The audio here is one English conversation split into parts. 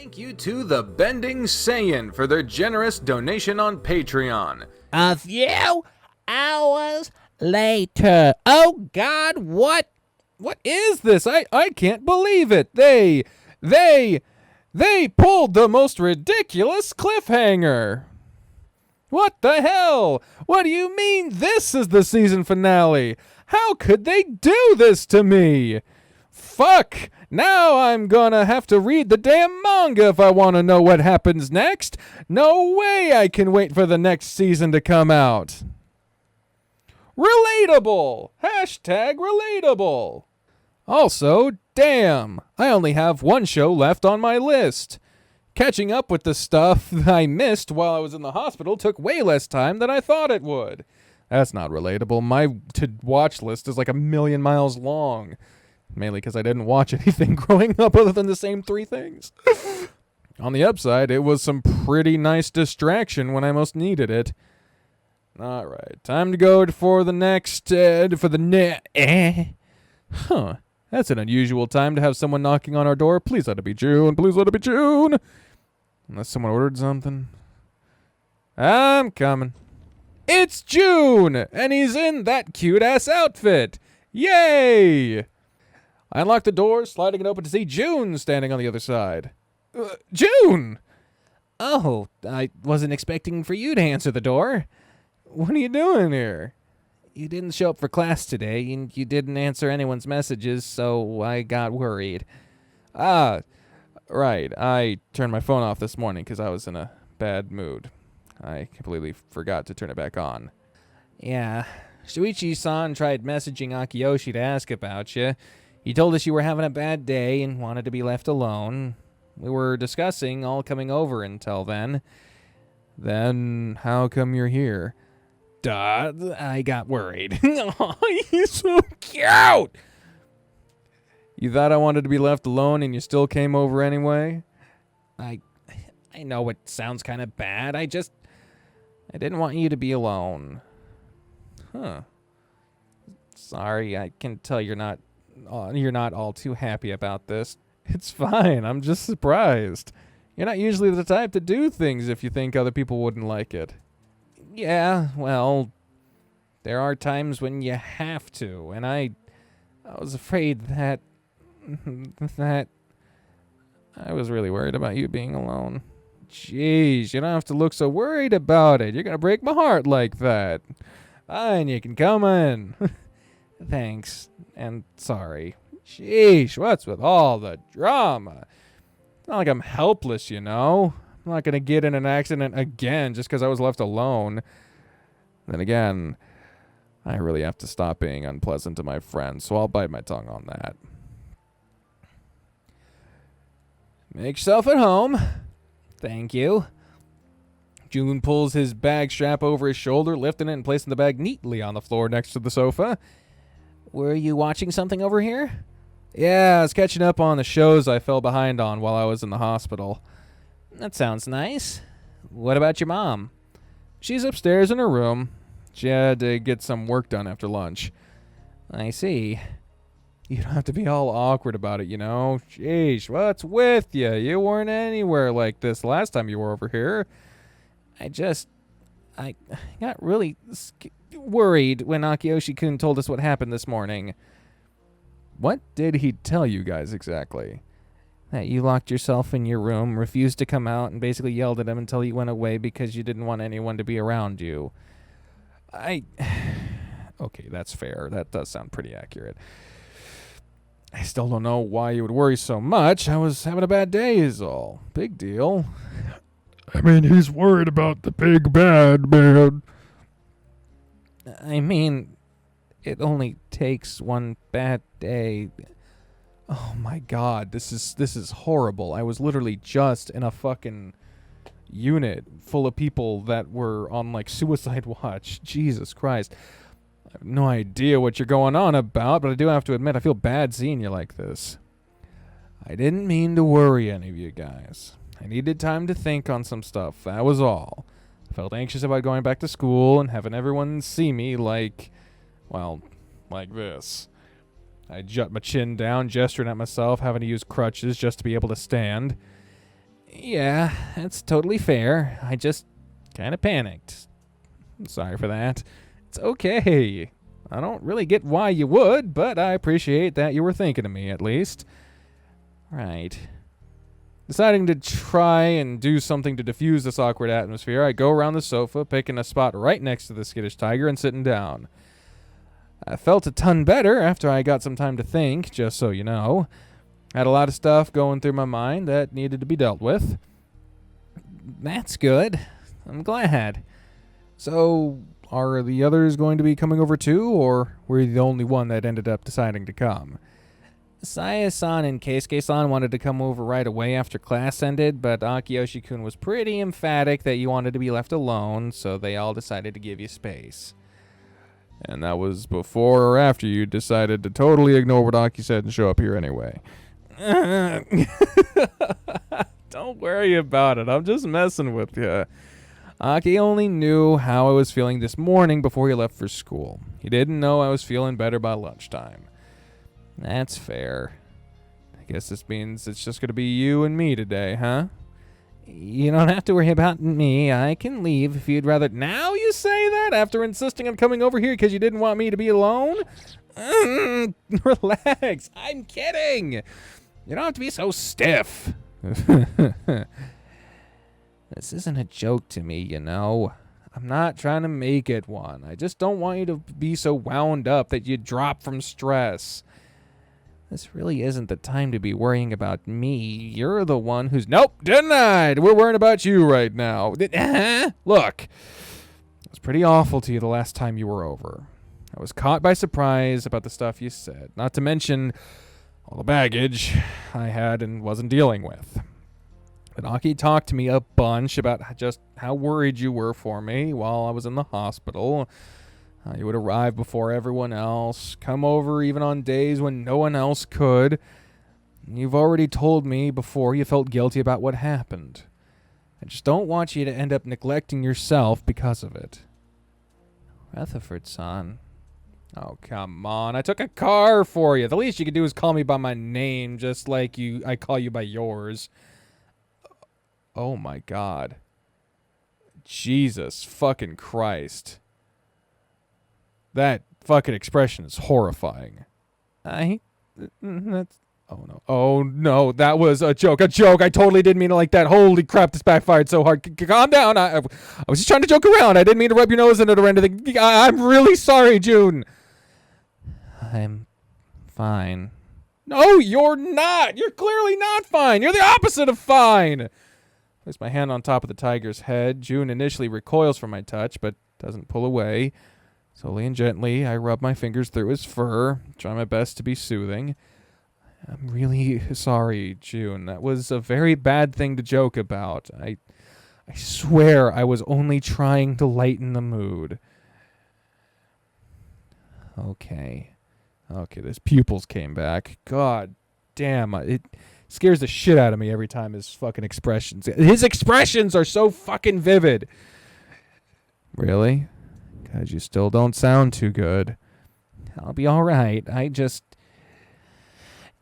Thank you to the Bending Saiyan for their generous donation on Patreon. A few hours later. Oh God, what is this? I can't believe it. They pulled the most ridiculous cliffhanger. What the hell? What do you mean this is the season finale? How could they do this to me? Fuck! Now I'm gonna have to read the damn manga if I want to know what happens next. No way I can wait for the next season to come out. Relatable! Hashtag relatable. Also, damn, I only have one show left on my list. Catching up with the stuff I missed while I was in the hospital took way less time than I thought it would. That's not relatable. My to-watch list is like 1,000,000 miles long. Mainly because I didn't watch anything growing up other than the same 3 things. On the upside, it was some pretty nice distraction when I most needed it. All right, time to go for the next, Huh, that's an unusual time to have someone knocking on our door. Please let it be June. Please let it be June. Unless someone ordered something. I'm coming. It's June, and he's in that cute-ass outfit. Yay! I unlocked the door, sliding it open to see June standing on the other side. June! Oh, I wasn't expecting for you to answer the door. What are you doing here? You didn't show up for class today, and you didn't answer anyone's messages, so I got worried. Ah, right. I turned my phone off this morning because I was in a bad mood. I completely forgot to turn it back on. Yeah. Shuichi-san tried messaging Akiyoshi to ask about you. He told us you were having a bad day and wanted to be left alone. We were discussing all coming over until then. Then how come you're here? Duh, I got worried. Oh, he's so cute! You thought I wanted to be left alone and you still came over anyway? I know it sounds kind of bad. I didn't want you to be alone. Huh. Sorry, I can tell you're not all too happy about this. It's fine. I'm just surprised. You're not usually the type to do things if you think other people wouldn't like it. Yeah, well, there are times when you have to, and I was afraid that I was really worried about you being alone. Jeez, you don't have to look so worried about it. You're going to break my heart like that. Fine, you can come in. Thanks, and sorry. Sheesh, what's with all the drama? It's not like I'm helpless, you know? I'm not going to get in an accident again just because I was left alone. Then again, I really have to stop being unpleasant to my friends, so I'll bite my tongue on that. Make yourself at home. Thank you. June pulls his bag strap over his shoulder, lifting it and placing the bag neatly on the floor next to the sofa. Were you watching something over here? Yeah, I was catching up on the shows I fell behind on while I was in the hospital. That sounds nice. What about your mom? She's upstairs in her room. She had to get some work done after lunch. I see. You don't have to be all awkward about it, you know? Sheesh, what's with you? You weren't anywhere like this last time you were over here. I got really worried when Akiyoshi-kun told us what happened this morning. What did he tell you guys exactly? That you locked yourself in your room, refused to come out, and basically yelled at him until he went away because you didn't want anyone to be around you. Okay, that's fair. That does sound pretty accurate. I still don't know why you would worry so much. I was having a bad day is all. Big deal. I mean, he's worried about the big bad man. I mean, it only takes one bad day. Oh my god, this is horrible. I was literally just in a fucking unit full of people that were on like suicide watch. Jesus Christ. I have no idea what you're going on about, but I do have to admit I feel bad seeing you like this. I didn't mean to worry any of you guys. I needed time to think on some stuff, that was all. I felt anxious about going back to school and having everyone see me like this. I jut my chin down, gesturing at myself, having to use crutches just to be able to stand. Yeah, that's totally fair. I just kind of panicked. I'm sorry for that. It's okay. I don't really get why you would, but I appreciate that you were thinking of me, at least. Right. Deciding to try and do something to diffuse this awkward atmosphere, I go around the sofa, picking a spot right next to the skittish tiger and sitting down. I felt a ton better after I got some time to think, just so you know. Had a lot of stuff going through my mind that needed to be dealt with. That's good. I'm glad. So, are the others going to be coming over too, or were you the only one that ended up deciding to come? Saya-san and Keisuke-san wanted to come over right away after class ended, but Akiyoshi-kun was pretty emphatic that you wanted to be left alone, so they all decided to give you space. And that was before or after you decided to totally ignore what Aki said and show up here anyway. Don't worry about it. I'm just messing with you. Aki only knew how I was feeling this morning before he left for school. He didn't know I was feeling better by lunchtime. That's fair. I guess this means it's just going to be you and me today, huh? You don't have to worry about me. I can leave if you'd rather. Now you say that after insisting on coming over here because you didn't want me to be alone? Relax. I'm kidding. You don't have to be so stiff. This isn't a joke to me, you know. I'm not trying to make it one. I just don't want you to be so wound up that you drop from stress. This really isn't the time to be worrying about me. You're the one who's... Nope, denied. We're worrying about you right now. Look, it was pretty awful to you the last time you were over. I was caught by surprise about the stuff you said, not to mention all the baggage I had and wasn't dealing with. But Aki talked to me a bunch about just how worried you were for me while I was in the hospital. You would arrive before everyone else, come over even on days when no one else could. You've already told me before you felt guilty about what happened. I just don't want you to end up neglecting yourself because of it. Rutherford-san. Oh, come on. I took a car for you. The least you could do is call me by my name, just like I call you by yours. Oh, my God. Jesus fucking Christ. That fucking expression is horrifying. That's... Oh, no. Oh, no. That was a joke. A joke. I totally didn't mean it like that. Holy crap, this backfired so hard. Calm down. I was just trying to joke around. I didn't mean to rub your nose in it or anything. I'm really sorry, June. I'm fine. No, you're not. You're clearly not fine. You're the opposite of fine. Place my hand on top of the tiger's head. June initially recoils from my touch, but doesn't pull away. Slowly and gently, I rub my fingers through his fur, try my best to be soothing. I'm really sorry, June. That was a very bad thing to joke about. I swear I was only trying to lighten the mood. Okay, those pupils came back. God damn, it scares the shit out of me every time his fucking expressions. His expressions are so fucking vivid. Really? Because you still don't sound too good. I'll be all right.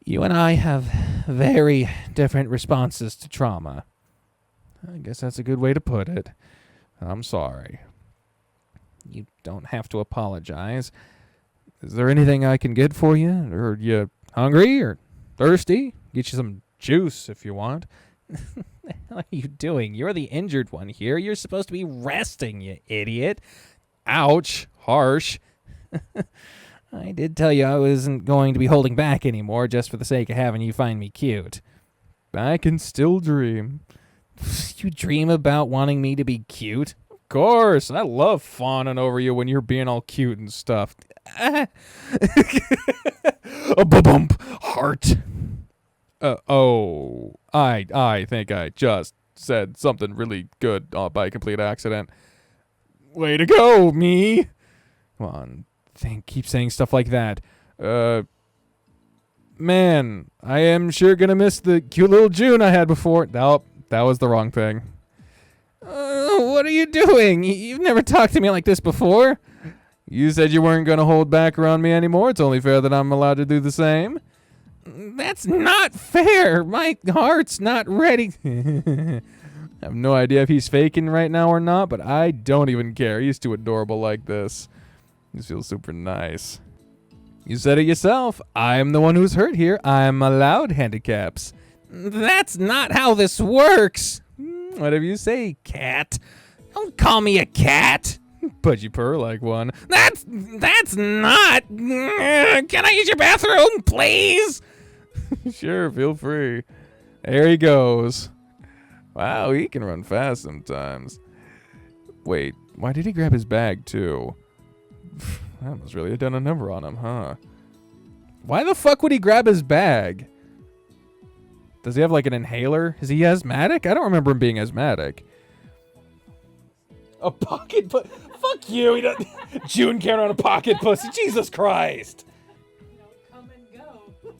You and I have very different responses to trauma. I guess that's a good way to put it. I'm sorry. You don't have to apologize. Is there anything I can get for you? Are you hungry or thirsty? Get you some juice if you want. What are you doing? You're the injured one here. You're supposed to be resting, you idiot. Ouch. Harsh. I did tell you I wasn't going to be holding back anymore just for the sake of having you find me cute. I can still dream. You dream about wanting me to be cute? Of course. I love fawning over you when you're being all cute and stuff. A bump heart. I think I just said something really good by complete accident. Way to go, me. Come on, keep saying stuff like that. Man, I am sure gonna miss the cute little June I had before. Nope, that was the wrong thing. What are you doing? You've never talked to me like this before. You said you weren't gonna hold back around me anymore. It's only fair that I'm allowed to do the same. That's not fair. My heart's not ready. I have no idea if he's faking right now or not, but I don't even care. He's too adorable like this. He feels super nice. You said it yourself. I'm the one who's hurt here. I'm allowed handicaps. That's not how this works. Whatever you say, cat. Don't call me a cat. But you purr like one. That's not. Can I use your bathroom, please? Sure, feel free. There he goes. Wow, he can run fast sometimes. Wait, why did he grab his bag too? That must really have done a number on him, huh? Why the fuck would he grab his bag? Does he have like an inhaler? Is he asthmatic? I don't remember him being asthmatic. A pocket pussy? Fuck you. He doesn't. June carrying on a pocket pussy. Jesus Christ. Come and go.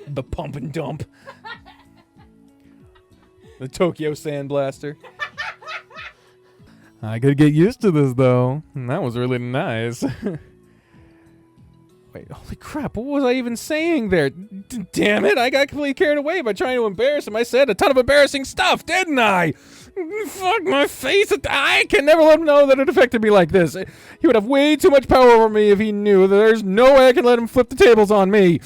The pump and dump. The Tokyo Sandblaster. I could get used to this though. That was really nice. Wait, holy crap, what was I even saying there? Damn it, I got completely carried away by trying to embarrass him. I said a ton of embarrassing stuff, didn't I? Fuck my face. I can never let him know that it affected me like this. He would have way too much power over me if he knew that there's no way I can let him flip the tables on me.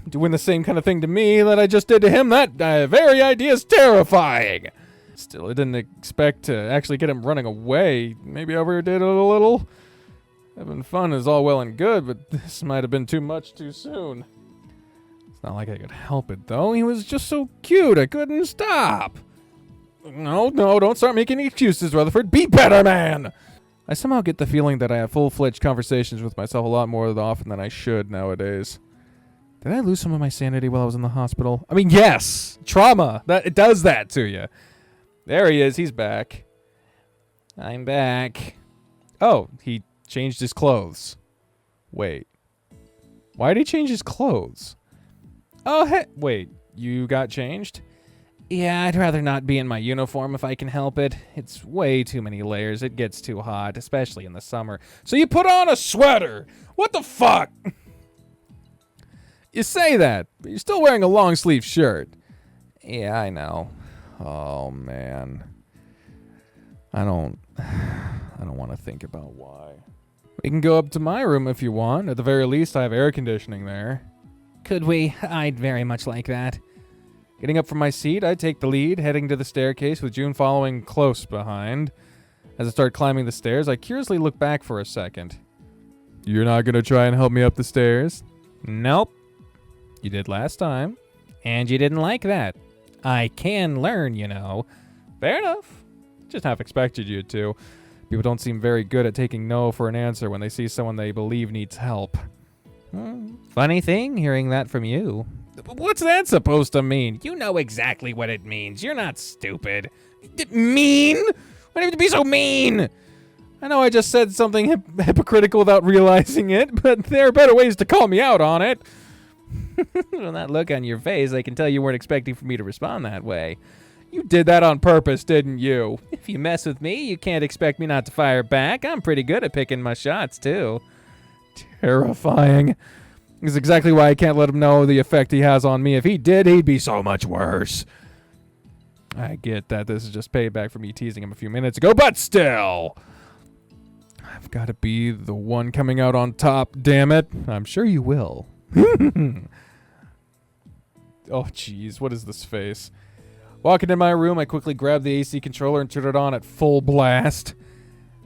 Doing the same kind of thing to me that I just did to him, that very idea is terrifying. Still, I didn't expect to actually get him running away. Maybe I overdid it a little. Having fun is all well and good, but this might have been too much too soon. It's not like I could help it, though. He was just so cute, I couldn't stop. No, don't start making excuses, Rutherford. Be better, man! I somehow get the feeling that I have full-fledged conversations with myself a lot more often than I should nowadays. Did I lose some of my sanity while I was in the hospital? I mean, yes! Trauma! It does that to you. There he is. He's back. I'm back. Oh, he changed his clothes. Wait. Why did he change his clothes? Oh, wait. You got changed? Yeah, I'd rather not be in my uniform if I can help it. It's way too many layers. It gets too hot, especially in the summer. So you put on a sweater. What the fuck? You say that, but you're still wearing a long sleeve shirt. Yeah, I know. Oh, man. I don't want to think about why. We can go up to my room if you want. At the very least, I have air conditioning there. Could we? I'd very much like that. Getting up from my seat, I take the lead, heading to the staircase with June following close behind. As I start climbing the stairs, I curiously look back for a second. You're not going to try and help me up the stairs? Nope. You did last time. And you didn't like that. I can learn, you know. Fair enough. Just half expected you to. People don't seem very good at taking no for an answer when they see someone they believe needs help. Funny thing, hearing that from you. What's that supposed to mean? You know exactly what it means. You're not stupid. Mean? Why do you have to be so mean? I know I just said something hypocritical without realizing it, but there are better ways to call me out on it. From that look on your face, I can tell you weren't expecting for me to respond that way. You did that on purpose, didn't you? If you mess with me, you can't expect me not to fire back. I'm pretty good at picking my shots, too. Terrifying. This is exactly why I can't let him know the effect he has on me. If he did, he'd be so much worse. I get that this is just payback for me teasing him a few minutes ago, but still. I've got to be the one coming out on top, damn it. I'm sure you will. Oh, jeez, what is this face? Walking in my room, I quickly grab the AC controller and turn it on at full blast.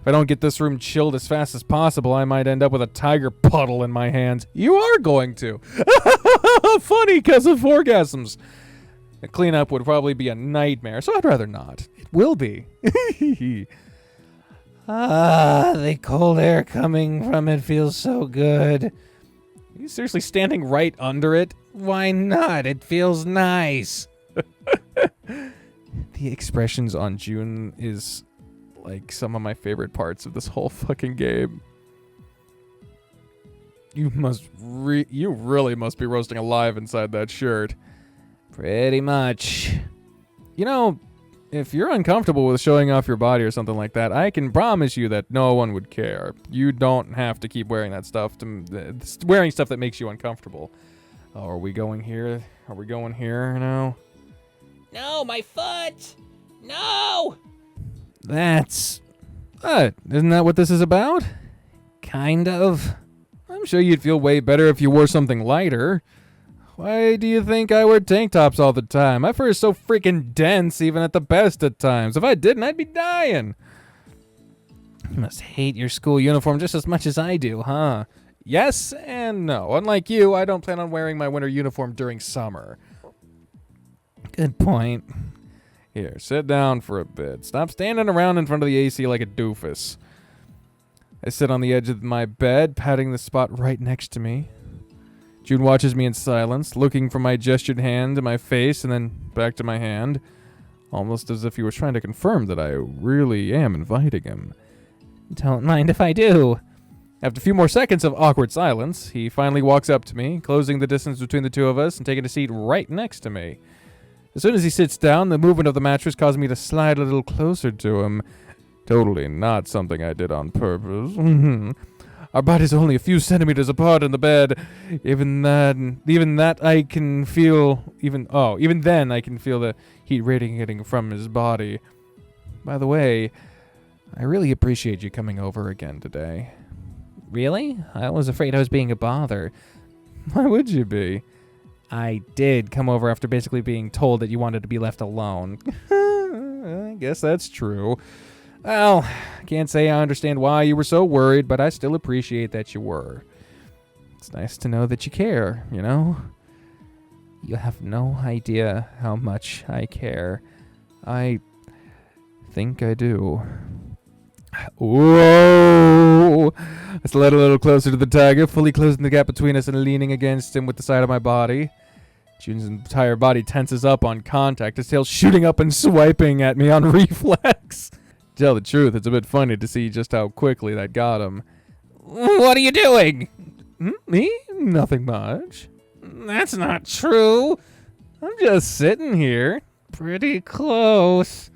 If I don't get this room chilled as fast as possible, I might end up with a tiger puddle in my hands. You are going to. Funny, because of orgasms. A cleanup would probably be a nightmare, so I'd rather not. It will be. The cold air coming from it feels so good. Are you seriously standing right under it? Why not? It feels nice. The expressions on June is like some of my favorite parts of this whole fucking game. You really must be roasting alive inside that shirt. Pretty much. You know, if you're uncomfortable with showing off your body or something like that, I can promise you that no one would care. You don't have to keep wearing that stuff, wearing stuff that makes you uncomfortable. Oh, are we going here? Are we going here now? No, my foot! No! That's... isn't that what this is about? Kind of. I'm sure you'd feel way better if you wore something lighter. Why do you think I wear tank tops all the time? My fur is so freaking dense even at the best at times. If I didn't, I'd be dying. You must hate your school uniform just as much as I do, huh? Yes and no. Unlike you, I don't plan on wearing my winter uniform during summer. Good point. Here, sit down for a bit. Stop standing around in front of the AC like a doofus. I sit on the edge of my bed, patting the spot right next to me. June watches me in silence, looking from my gestured hand to my face and then back to my hand, almost as if he was trying to confirm that I really am inviting him. Don't mind if I do. After a few more seconds of awkward silence, he finally walks up to me, closing the distance between the two of us and taking a seat right next to me. As soon as he sits down, the movement of the mattress caused me to slide a little closer to him. Totally not something I did on purpose. Our bodies are only a few centimeters apart in the bed. Even that I can feel, even then I can feel the heat radiating from his body. By the way, I really appreciate you coming over again today. Really? I was afraid I was being a bother. Why would you be? I did come over after basically being told that you wanted to be left alone. I guess that's true. Well, I can't say I understand why you were so worried, but I still appreciate that you were. It's nice to know that you care, you know? You have no idea how much I care. I think I do. Whoa! I slid a little closer to the tiger, fully closing the gap between us and leaning against him with the side of my body. June's entire body tenses up on contact, his tail shooting up and swiping at me on reflex. To tell the truth, it's a bit funny to see just how quickly that got him. What are you doing? Me? Nothing much. That's not true. I'm just sitting here. Pretty close.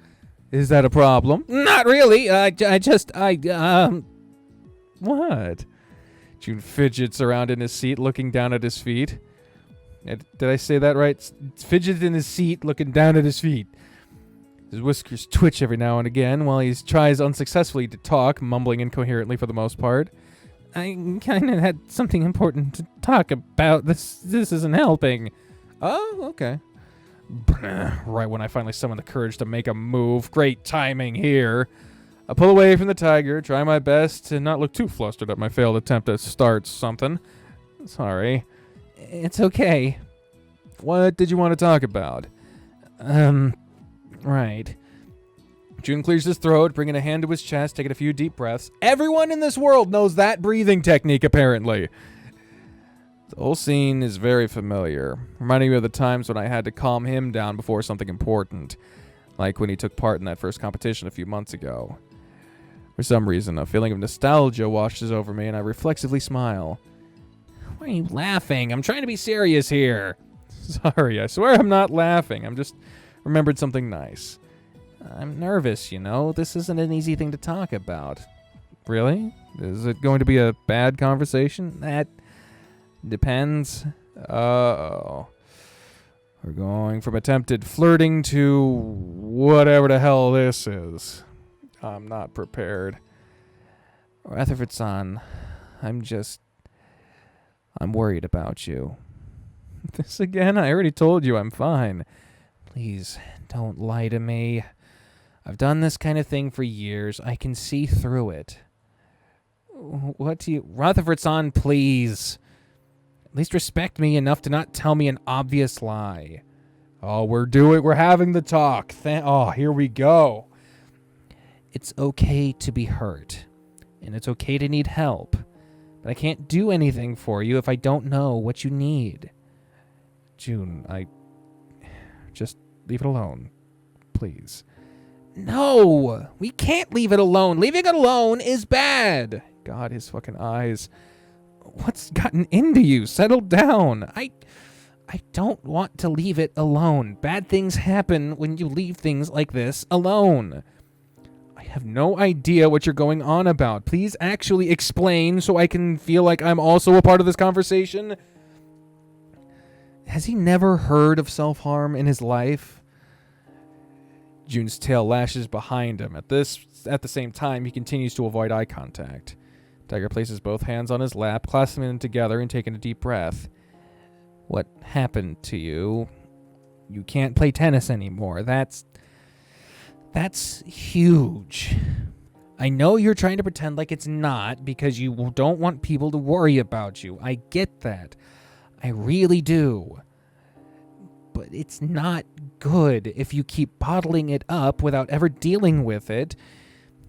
Is that a problem? Not really. What? June fidgets around in his seat, looking down at his feet. Did I say that right? Fidgets in his seat, looking down at his feet. His whiskers twitch every now and again while he tries unsuccessfully to talk, mumbling incoherently for the most part. I kind of had something important to talk about. This isn't helping. Oh, okay. Right when I finally summon the courage to make a move. Great timing here. I pull away from the tiger, try my best to not look too flustered at my failed attempt to start something. Sorry. It's okay. What did you want to talk about? Right. June clears his throat, bringing a hand to his chest, taking a few deep breaths. Everyone in this world knows that breathing technique, apparently. The whole scene is very familiar, reminding me of the times when I had to calm him down before something important, like when he took part in that first competition a few months ago. For some reason, a feeling of nostalgia washes over me, and I reflexively smile. Why are you laughing? I'm trying to be serious here. Sorry, I swear I'm not laughing. I'm just remembered something nice. I'm nervous, you know. This isn't an easy thing to talk about. Really? Is it going to be a bad conversation? That depends. Uh-oh. We're going from attempted flirting to whatever the hell this is. I'm not prepared. Rutherford-san, I'm worried about you. This again? I already told you I'm fine. Please, don't lie to me. I've done this kind of thing for years. I can see through it. What do you... Rutherford-san, please. At least respect me enough to not tell me an obvious lie. Oh, we're having the talk. Here we go. It's okay to be hurt. And it's okay to need help. But I can't do anything for you if I don't know what you need. June, just leave it alone. Please. No! We can't leave it alone. Leaving it alone is bad. God, his fucking eyes. What's gotten into you? Settle down. I don't want to leave it alone. Bad things happen when you leave things like this alone. I have no idea what you're going on about. Please actually explain so I can feel like I'm also a part of this conversation. Has he never heard of self-harm in his life? Jun's tail lashes behind him. At the same time, he continues to avoid eye contact. Tiger places both hands on his lap, clasping them together and taking a deep breath. What happened to you? You can't play tennis anymore. That's huge. I know you're trying to pretend like it's not because you don't want people to worry about you. I get that. I really do. But it's not good if you keep bottling it up without ever dealing with it.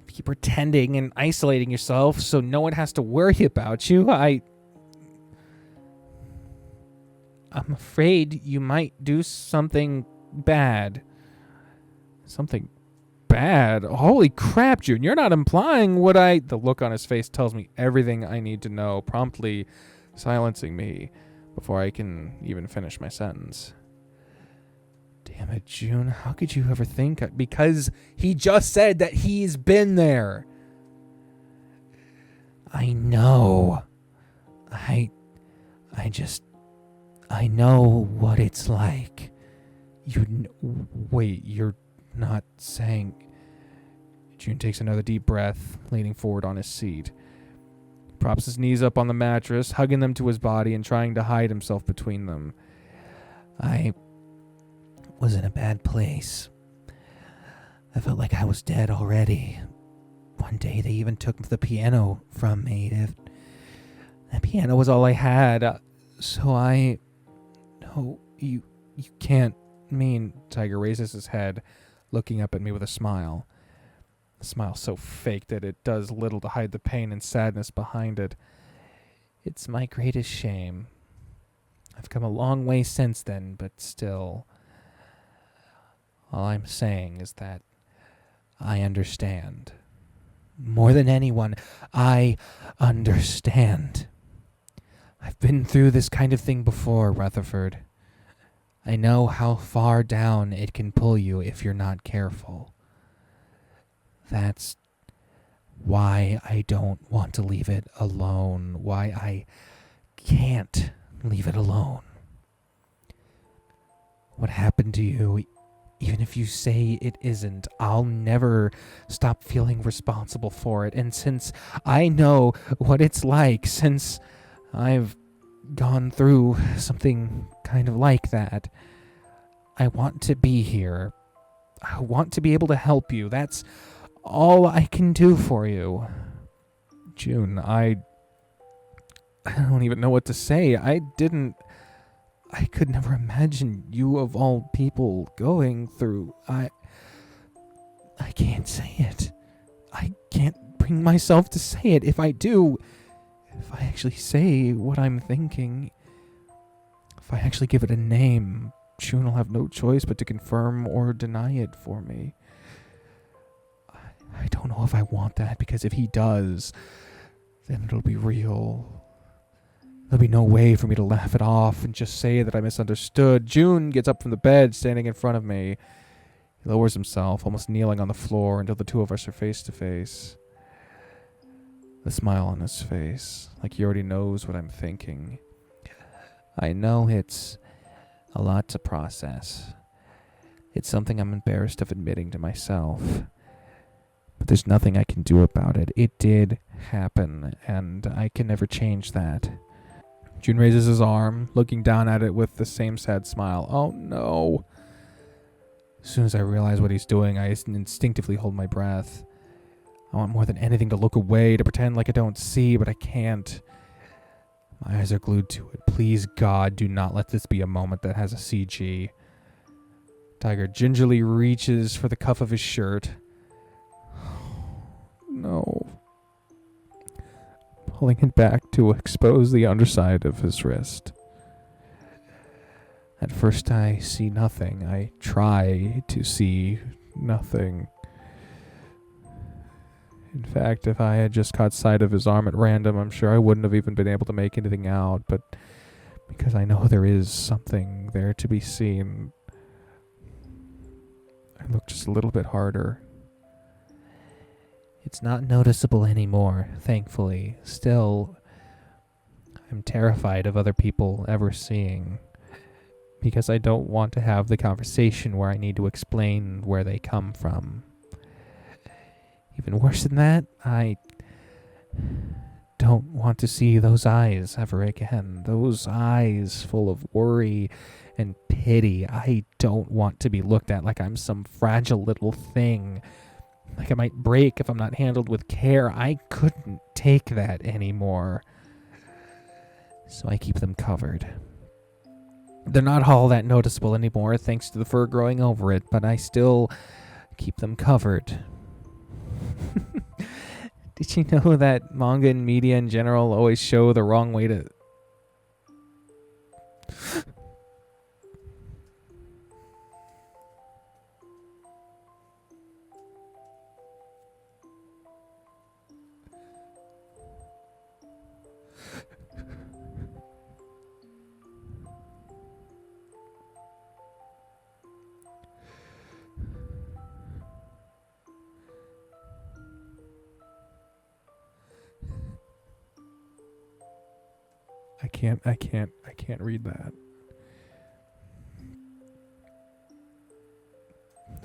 Keep pretending and isolating yourself so no one has to worry about you. I'm afraid you might do something bad. Something bad? Holy crap, Jun. You're not implying what I... The look on his face tells me everything I need to know, promptly silencing me before I can even finish my sentence. Damn it, Jun. How could you ever think... Because he just said that he's been there. I know. I know what it's like. Wait, you're not saying... Jun takes another deep breath, leaning forward on his seat. He props his knees up on the mattress, hugging them to his body and trying to hide himself between them. I was in a bad place. I felt like I was dead already. One day they even took the piano from me. That piano was all I had. So I... No, you can't mean... Tiger raises his head, looking up at me with a smile. A smile so fake that it does little to hide the pain and sadness behind it. It's my greatest shame. I've come a long way since then, but still... All I'm saying is that I understand. More than anyone, I understand. I've been through this kind of thing before, Rutherford. I know how far down it can pull you if you're not careful. That's why I don't want to leave it alone. Why I can't leave it alone. What happened to you, even if you say it isn't, I'll never stop feeling responsible for it. And since I know what it's like, since I've gone through something kind of like that, I want to be here. I want to be able to help you. That's all I can do for you. Jun, I don't even know what to say. I could never imagine you of all people going through... I can't say it. I can't bring myself to say it. If I do, if I actually say what I'm thinking, if I actually give it a name, Jun will have no choice but to confirm or deny it for me. I don't know if I want that, because if he does, then it'll be real. There'll be no way for me to laugh it off and just say that I misunderstood. Jun gets up from the bed, standing in front of me. He lowers himself, almost kneeling on the floor until the two of us are face to face. The smile on his face, like he already knows what I'm thinking. I know it's a lot to process. It's something I'm embarrassed of admitting to myself. But there's nothing I can do about it. It did happen, and I can never change that. Jun raises his arm, looking down at it with the same sad smile. Oh no. As soon as I realize what he's doing, I instinctively hold my breath. I want more than anything to look away, to pretend like I don't see, but I can't. My eyes are glued to it. Please, God, do not let this be a moment that has a CG. Tiger gingerly reaches for the cuff of his shirt. No. Pulling it back to expose the underside of his wrist. At first I see nothing. I try to see nothing. In fact, if I had just caught sight of his arm at random, I'm sure I wouldn't have even been able to make anything out, but because I know there is something there to be seen, I look just a little bit harder. It's not noticeable anymore, thankfully. Still, I'm terrified of other people ever seeing. because I don't want to have the conversation where I need to explain where they come from. Even worse than that, I don't want to see those eyes ever again. Those eyes full of worry and pity. I don't want to be looked at like I'm some fragile little thing, like I might break if I'm not handled with care. I couldn't take that anymore. So I keep them covered. They're not all that noticeable anymore thanks to the fur growing over it, but I still keep them covered. Did you know that manga and media in general always show the wrong way to... I can't read that.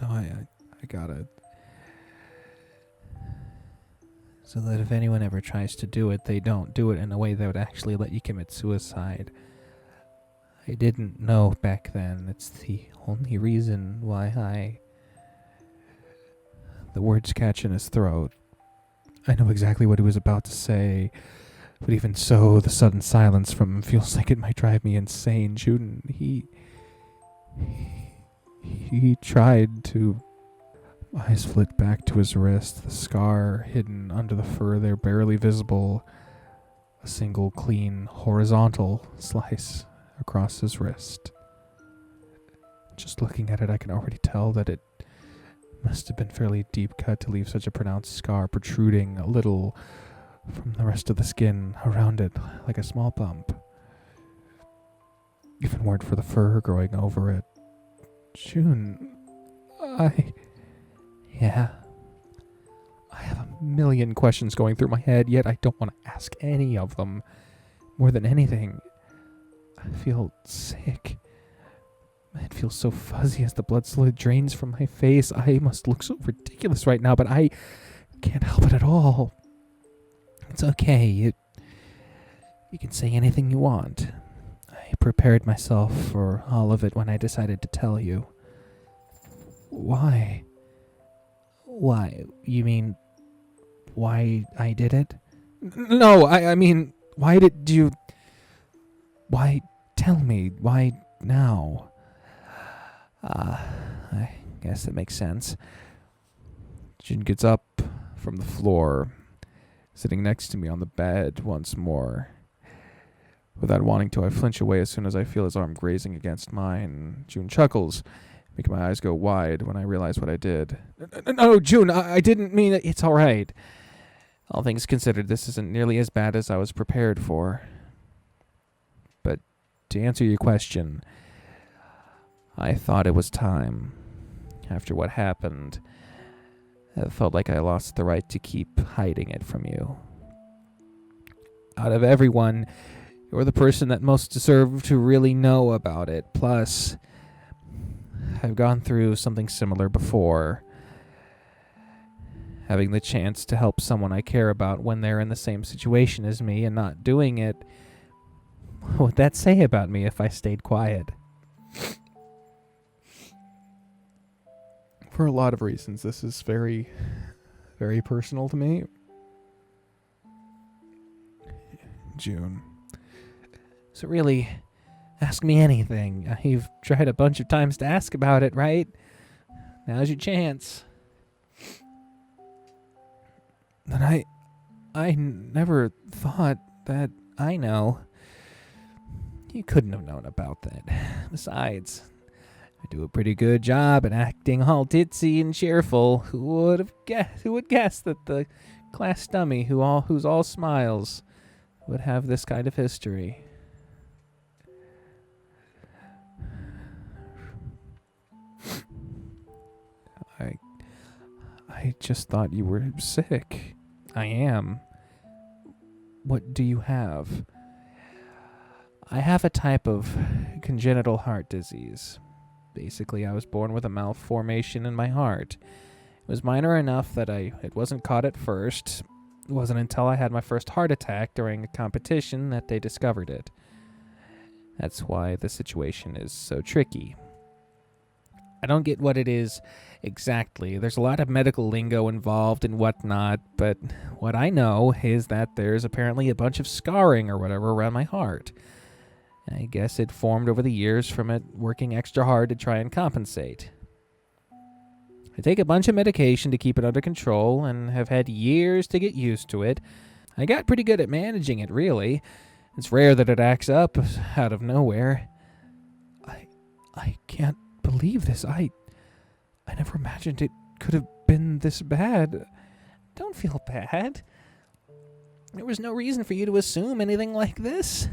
No, I gotta. So that if anyone ever tries to do it, they don't do it in a way that would actually let you commit suicide. I didn't know back then. It's the only reason why The words catch in his throat. I know exactly what he was about to say, but even so, the sudden silence from him feels like it might drive me insane. Jun, he tried to... Eyes flit back to his wrist, the scar hidden under the fur there, barely visible. A single clean horizontal slice across his wrist. Just looking at it, I can already tell that it must have been fairly deep cut to leave such a pronounced scar protruding a little from the rest of the skin around it, like a small bump. If it weren't for the fur growing over it. Jun, Yeah. I have a million questions going through my head, yet I don't want to ask any of them. More than anything, I feel sick. My head feels so fuzzy as the blood slowly drains from my face. I must look so ridiculous right now, but I can't help it at all. It's okay. You can say anything you want. I prepared myself for all of it when I decided to tell you. Why? Why? You mean why I did it? No, I mean, why did you... Why tell me? Why now? I guess that makes sense. Jun gets up from the floor, sitting next to me on the bed once more. Without wanting to, I flinch away as soon as I feel his arm grazing against mine. Jun chuckles, making my eyes go wide when I realize what I did. No, Jun, I didn't mean it. It's all right. All things considered, this isn't nearly as bad as I was prepared for. But to answer your question, I thought it was time. After what happened, it felt like I lost the right to keep hiding it from you. Out of everyone, you're the person that most deserved to really know about it. Plus, I've gone through something similar before. Having the chance to help someone I care about when they're in the same situation as me and not doing it, what would that say about me if I stayed quiet? For a lot of reasons, this is very, very personal to me. Jun. So really, ask me anything. You've tried a bunch of times to ask about it, right? Now's your chance. But I never thought that I know. You couldn't have known about that. Besides, I do a pretty good job at acting all ditzy and cheerful. Who would guess that the class dummy who's all smiles would have this kind of history? I just thought you were sick. I am. What do you have? I have a type of congenital heart disease. Basically, I was born with a malformation in my heart. It was minor enough that it wasn't caught at first. It wasn't until I had my first heart attack during a competition that they discovered it. That's why the situation is so tricky. I don't get what it is exactly. There's a lot of medical lingo involved and whatnot, but what I know is that there's apparently a bunch of scarring or whatever around my heart. I guess it formed over the years from it working extra hard to try and compensate. I take a bunch of medication to keep it under control and have had years to get used to it. I got pretty good at managing it, really. It's rare that it acts up out of nowhere. I can't believe this. I never imagined it could have been this bad. Don't feel bad. There was no reason for you to assume anything like this.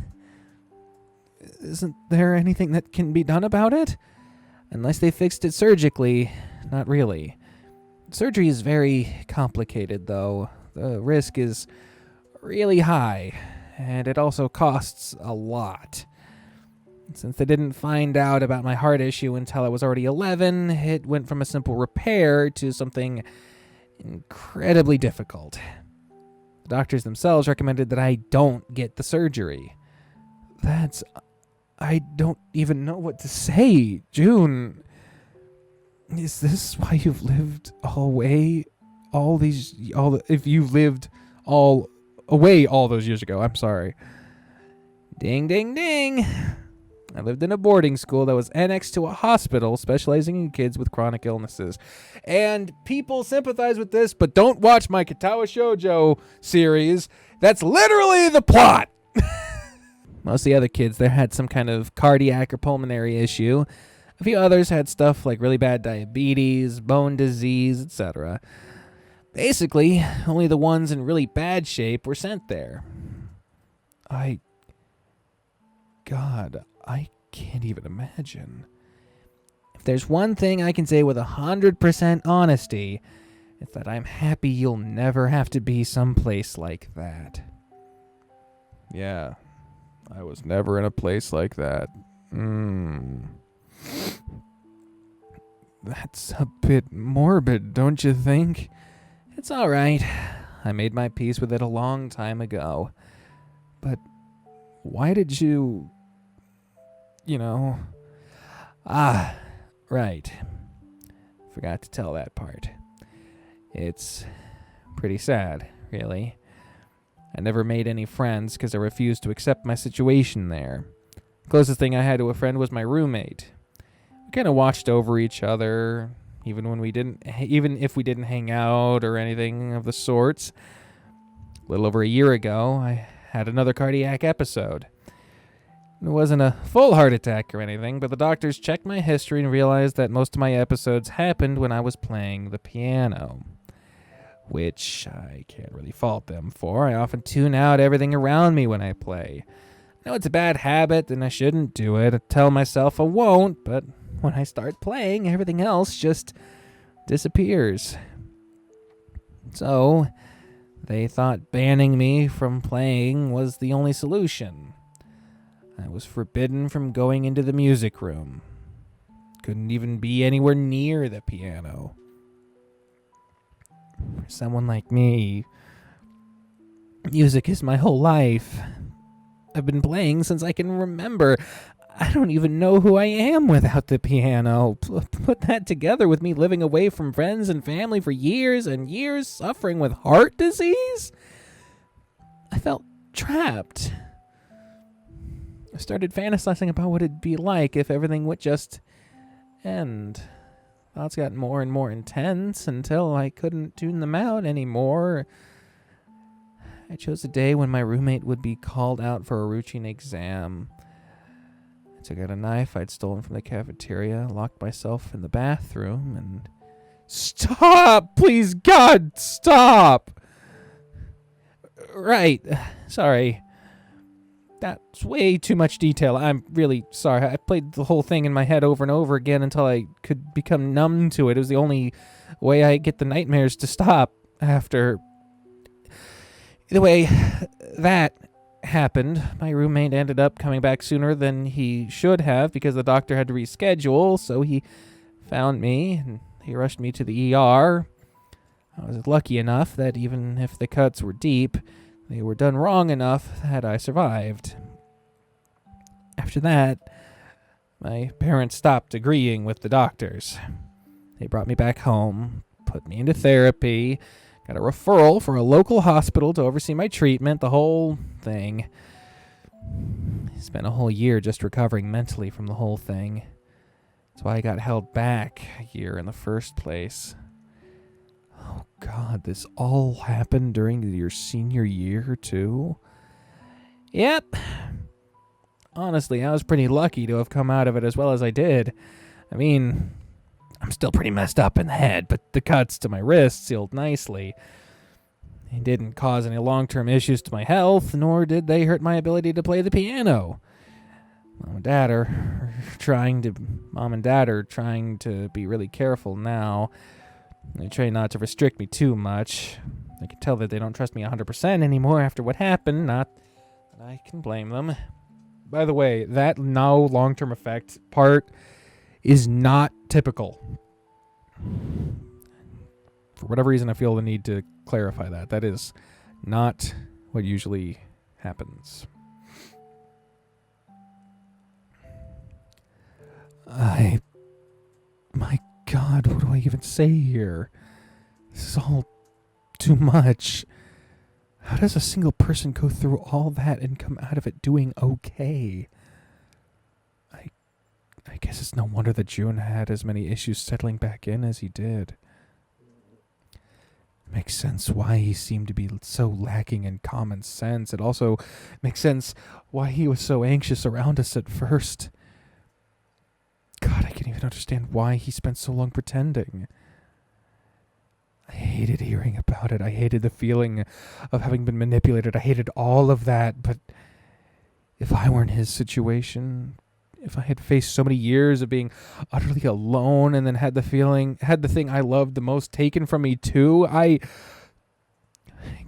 Isn't there anything that can be done about it? Unless they fixed it surgically, not really. Surgery is very complicated, though. The risk is really high, and it also costs a lot. Since they didn't find out about my heart issue until I was already 11, it went from a simple repair to something incredibly difficult. The doctors themselves recommended that I don't get the surgery. I don't even know what to say. June, is this why you've lived if you've lived all away all those years ago? I'm sorry. Ding, ding, ding. I lived in a boarding school that was annexed to a hospital specializing in kids with chronic illnesses. And people sympathize with this, but don't watch my Katawa Shoujo series. That's literally the plot. Most of the other kids there had some kind of cardiac or pulmonary issue. A few others had stuff like really bad diabetes, bone disease, etc. Basically, only the ones in really bad shape were sent there. I can't even imagine. If there's one thing I can say with 100% honesty, it's that I'm happy you'll never have to be someplace like that. Yeah, I was never in a place like that. That's a bit morbid, don't you think? It's all right. I made my peace with it a long time ago. But why did you... right. Forgot to tell that part. It's pretty sad, really. I never made any friends because I refused to accept my situation there. The closest thing I had to a friend was my roommate. We kind of watched over each other, even if we didn't hang out or anything of the sorts. A little over a year ago, I had another cardiac episode. It wasn't a full heart attack or anything, but the doctors checked my history and realized that most of my episodes happened when I was playing the piano, which I can't really fault them for. I often tune out everything around me when I play. I know it's a bad habit and I shouldn't do it. I tell myself I won't, but when I start playing, everything else just disappears. So, they thought banning me from playing was the only solution. I was forbidden from going into the music room. Couldn't even be anywhere near the piano. For someone like me, music is my whole life. I've been playing since I can remember. I don't even know who I am without the piano. Put that together with me living away from friends and family for years and years, suffering with heart disease. I felt trapped. I started fantasizing about what it'd be like if everything would just end. Thoughts got more and more intense until I couldn't tune them out anymore. I chose a day when my roommate would be called out for a routine exam. I took out a knife I'd stolen from the cafeteria, locked myself in the bathroom, and... Stop! Please, God, stop! Right. Sorry. That's way too much detail. I'm really sorry. I played the whole thing in my head over and over again until I could become numb to it. It was the only way I get the nightmares to stop after... Either way, that happened. My roommate ended up coming back sooner than he should have because the doctor had to reschedule, so he found me and he rushed me to the ER. I was lucky enough that even if the cuts were deep, they were done wrong enough that I survived. After that, my parents stopped agreeing with the doctors. They brought me back home, put me into therapy, got a referral for a local hospital to oversee my treatment, the whole thing. I spent a whole year just recovering mentally from the whole thing. That's why I got held back a year in the first place. Oh God, this all happened during your senior year too? Yep. Honestly, I was pretty lucky to have come out of it as well as I did. I mean, I'm still pretty messed up in the head, but the cuts to my wrists healed nicely. They didn't cause any long-term issues to my health, nor did they hurt my ability to play the piano. Mom and Dad are trying to be really careful now. They try not to restrict me too much. I can tell that they don't trust me 100% anymore after what happened. Not that I can blame them. By the way, that no long-term effect part is not typical. For whatever reason, I feel the need to clarify that. That is not what usually happens. My God, what do I even say here? This is all too much. How does a single person go through all that and come out of it doing okay? I guess it's no wonder that Jun had as many issues settling back in as he did. Makes sense why he seemed to be so lacking in common sense. It also makes sense why he was so anxious around us at first. God, I can't even understand why he spent so long pretending. I hated hearing about it. I hated the feeling of having been manipulated. I hated all of that. But if I were in his situation, if I had faced so many years of being utterly alone and then had the thing I loved the most taken from me too, I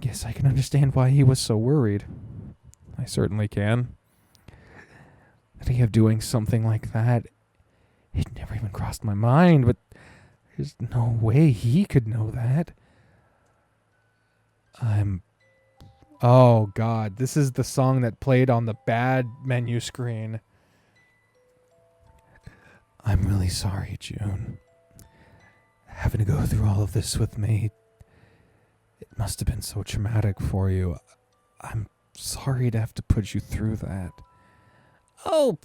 guess I can understand why he was so worried. I certainly can. The idea of doing something like that, it never even crossed my mind, but there's no way he could know that. Oh God, this is the song that played on the bad menu screen. I'm really sorry, Jun. Having to go through all of this with me, it must have been so traumatic for you. I'm sorry to have to put you through that. Oh,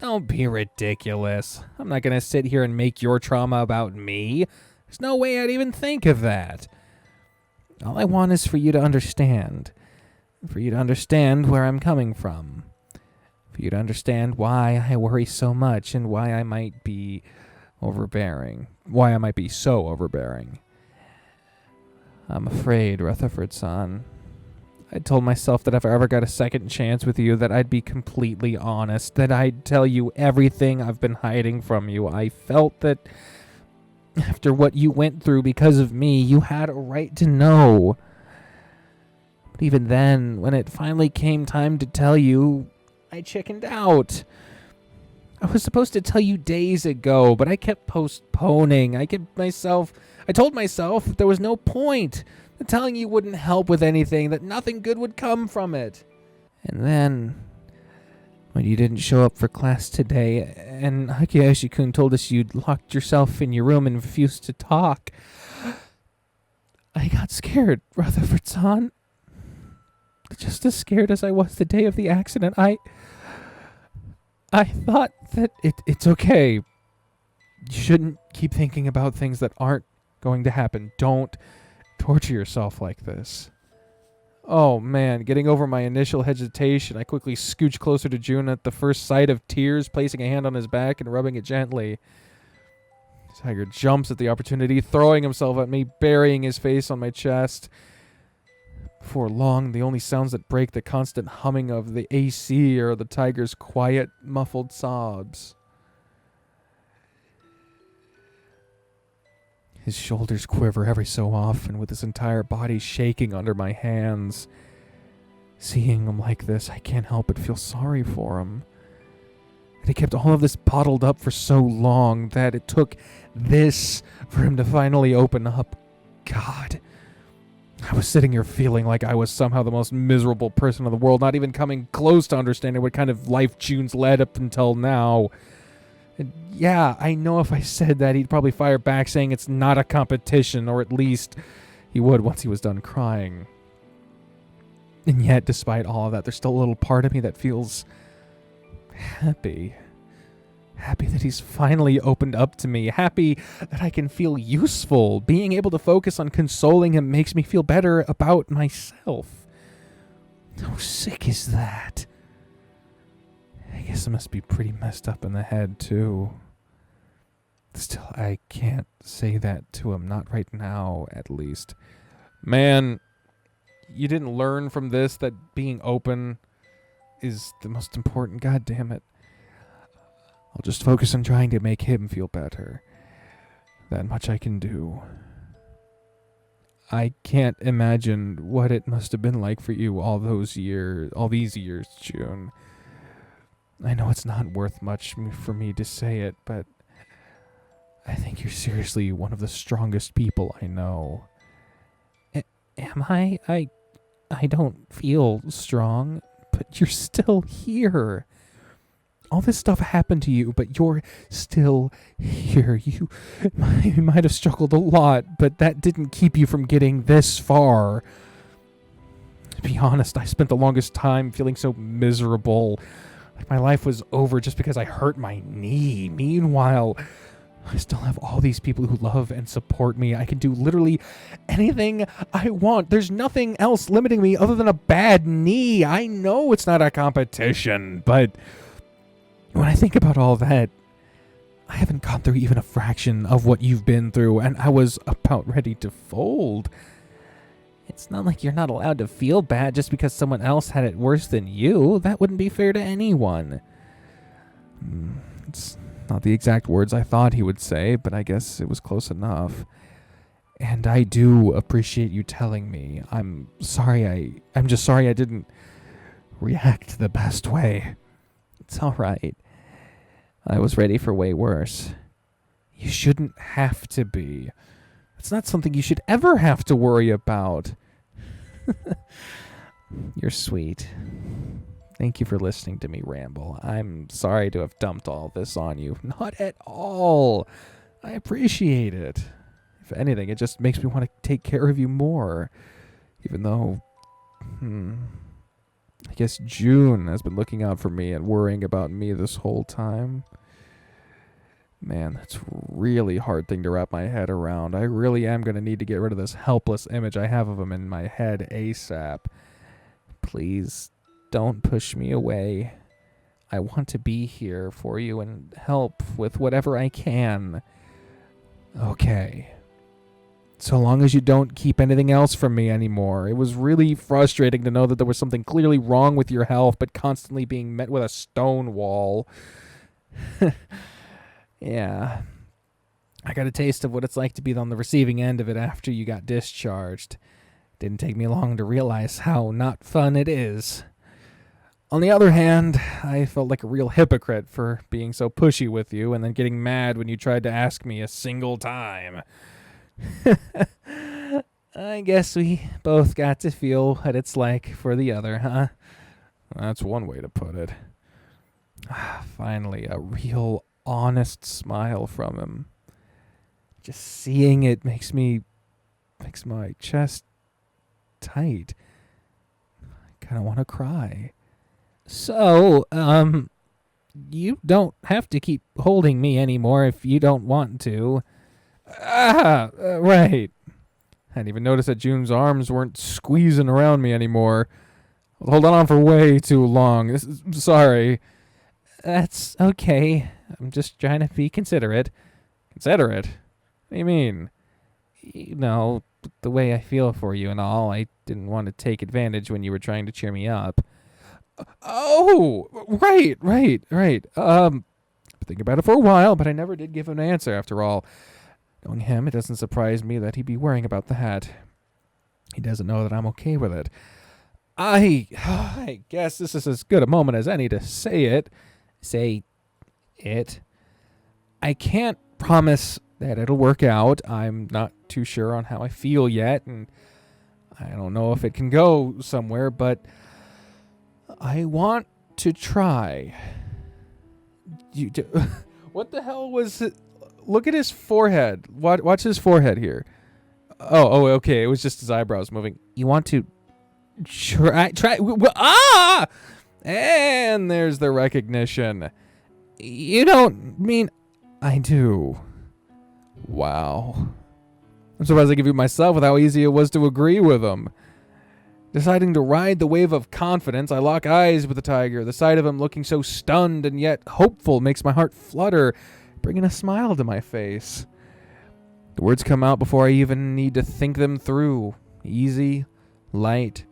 don't be ridiculous. I'm not going to sit here and make your trauma about me. There's no way I'd even think of that. All I want is for you to understand. For you to understand where I'm coming from. For you to understand why I worry so much and why I might be overbearing. Why I might be so overbearing. I'm afraid, Rutherford-san. I told myself that if I ever got a second chance with you, that I'd be completely honest, that I'd tell you everything I've been hiding from you. I felt that after what you went through because of me, you had a right to know. But even then, when it finally came time to tell you, I chickened out. I was supposed to tell you days ago, but I kept postponing. I told myself there was no point. That telling you wouldn't help with anything, that nothing good would come from it. And then, when you didn't show up for class today, and Hakiyoshi-kun told us you'd locked yourself in your room and refused to talk, I got scared, Rutherford-san. Just as scared as I was the day of the accident. I thought that it's okay. You shouldn't keep thinking about things that aren't going to happen. Don't torture yourself like this. Oh man, getting over my initial hesitation, I quickly scooched closer to Jun at the first sight of tears, placing a hand on his back and rubbing it gently. Tiger jumps at the opportunity, throwing himself at me, burying his face on my chest. Before long, the only sounds that break the constant humming of the AC are the tiger's quiet, muffled sobs. His shoulders quiver every so often, with his entire body shaking under my hands. Seeing him like this, I can't help but feel sorry for him. That he kept all of this bottled up for so long, that it took this for him to finally open up. God. I was sitting here feeling like I was somehow the most miserable person in the world, not even coming close to understanding what kind of life June's led up until now. And yeah, I know if I said that, he'd probably fire back saying it's not a competition, or at least he would once he was done crying. And yet, despite all of that, there's still a little part of me that feels happy. Happy that he's finally opened up to me. Happy that I can feel useful. Being able to focus on consoling him makes me feel better about myself. How sick is that? I guess I must be pretty messed up in the head, too. Still, I can't say that to him. Not right now, at least. Man, you didn't learn from this that being open is the most important. God damn it. I'll just focus on trying to make him feel better. That much I can do. I can't imagine what it must have been like for you all these years, June. I know it's not worth much for me to say it, but I think you're seriously one of the strongest people I know. Am I? I don't feel strong, but you're still here. All this stuff happened to you, but you're still here. You might have struggled a lot, but that didn't keep you from getting this far. To be honest, I spent the longest time feeling so miserable, like my life was over just because I hurt my knee. Meanwhile, I still have all these people who love and support me. I can do literally anything I want. There's nothing else limiting me other than a bad knee. I know it's not a competition, but when I think about all that, I haven't gone through even a fraction of what you've been through, and I was about ready to fold. It's not like you're not allowed to feel bad just because someone else had it worse than you. That wouldn't be fair to anyone. It's not the exact words I thought he would say, but I guess it was close enough. And I do appreciate you telling me. I'm just sorry I didn't react the best way. It's all right. I was ready for way worse. You shouldn't have to be. It's not something you should ever have to worry about. You're sweet. Thank you for listening to me ramble. I'm sorry to have dumped all this on you. Not at all. I appreciate it. If anything, it just makes me want to take care of you more. Even though, I guess June has been looking out for me and worrying about me this whole time. Man, that's a really hard thing to wrap my head around. I really am going to need to get rid of this helpless image I have of him in my head ASAP. Please, don't push me away. I want to be here for you and help with whatever I can. Okay. So long as you don't keep anything else from me anymore. It was really frustrating to know that there was something clearly wrong with your health, but constantly being met with a stone wall. Yeah. I got a taste of what it's like to be on the receiving end of it after you got discharged. Didn't take me long to realize how not fun it is. On the other hand, I felt like a real hypocrite for being so pushy with you and then getting mad when you tried to ask me a single time. I guess we both got to feel what it's like for the other, huh? That's one way to put it. Finally, a real honest smile from him. Just seeing it makes my chest tight. I kind of want to cry. So, you don't have to keep holding me anymore if you don't want to. Right. I didn't even notice that June's arms weren't squeezing around me anymore. I was holding on for way too long. Sorry. That's okay. I'm just trying to be considerate. Considerate? What do you mean? You know, the way I feel for you and all. I didn't want to take advantage when you were trying to cheer me up. Oh, right. Been thinking about it for a while, but I never did give him an answer after all. Knowing him, it doesn't surprise me that he'd be worrying about that. He doesn't know that I'm okay with it. I guess this is as good a moment as any to say it. Say it. I can't promise that it'll work out. I'm not too sure on how I feel yet, and I don't know if it can go somewhere, but I want to try. You do. What the hell was it? Look at his forehead. Watch his forehead here. Oh, okay. It was just his eyebrows moving. You want to try? Ah! And there's the recognition. You don't mean I do. Wow. I'm surprised I give you myself with how easy it was to agree with him. Deciding to ride the wave of confidence, I lock eyes with the tiger. The sight of him looking so stunned and yet hopeful makes my heart flutter, bringing a smile to my face. The words come out before I even need to think them through. Easy, light,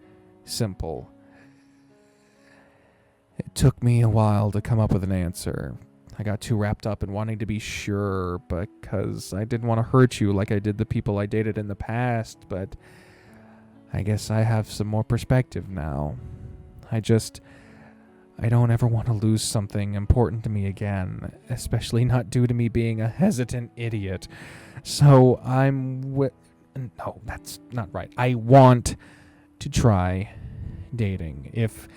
simple. It took me a while to come up with an answer. I got too wrapped up in wanting to be sure because I didn't want to hurt you like I did the people I dated in the past, but I guess I have some more perspective now. I don't ever want to lose something important to me again, especially not due to me being a hesitant idiot. So no, that's not right. I want to try dating. If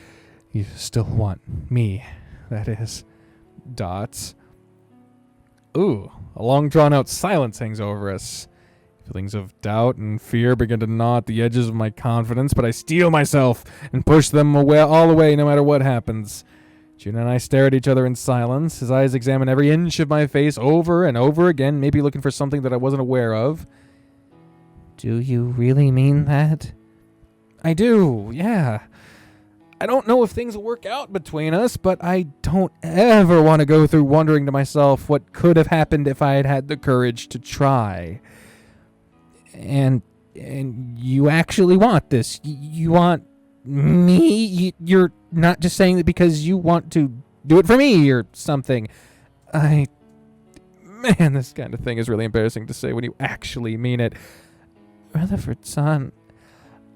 you still want me, that is. Dots. Ooh, a long drawn-out silence hangs over us. Feelings of doubt and fear begin to gnaw at the edges of my confidence, but I steel myself and push them away, all away no matter what happens. Jun and I stare at each other in silence. His eyes examine every inch of my face over and over again, maybe looking for something that I wasn't aware of. Do you really mean that? I do, yeah. I don't know if things will work out between us, but I don't ever want to go through wondering to myself what could have happened if I had had the courage to try. And you actually want this. You want me? You're not just saying that because you want to do it for me or something. Man, this kind of thing is really embarrassing to say when you actually mean it. Rutherford, son,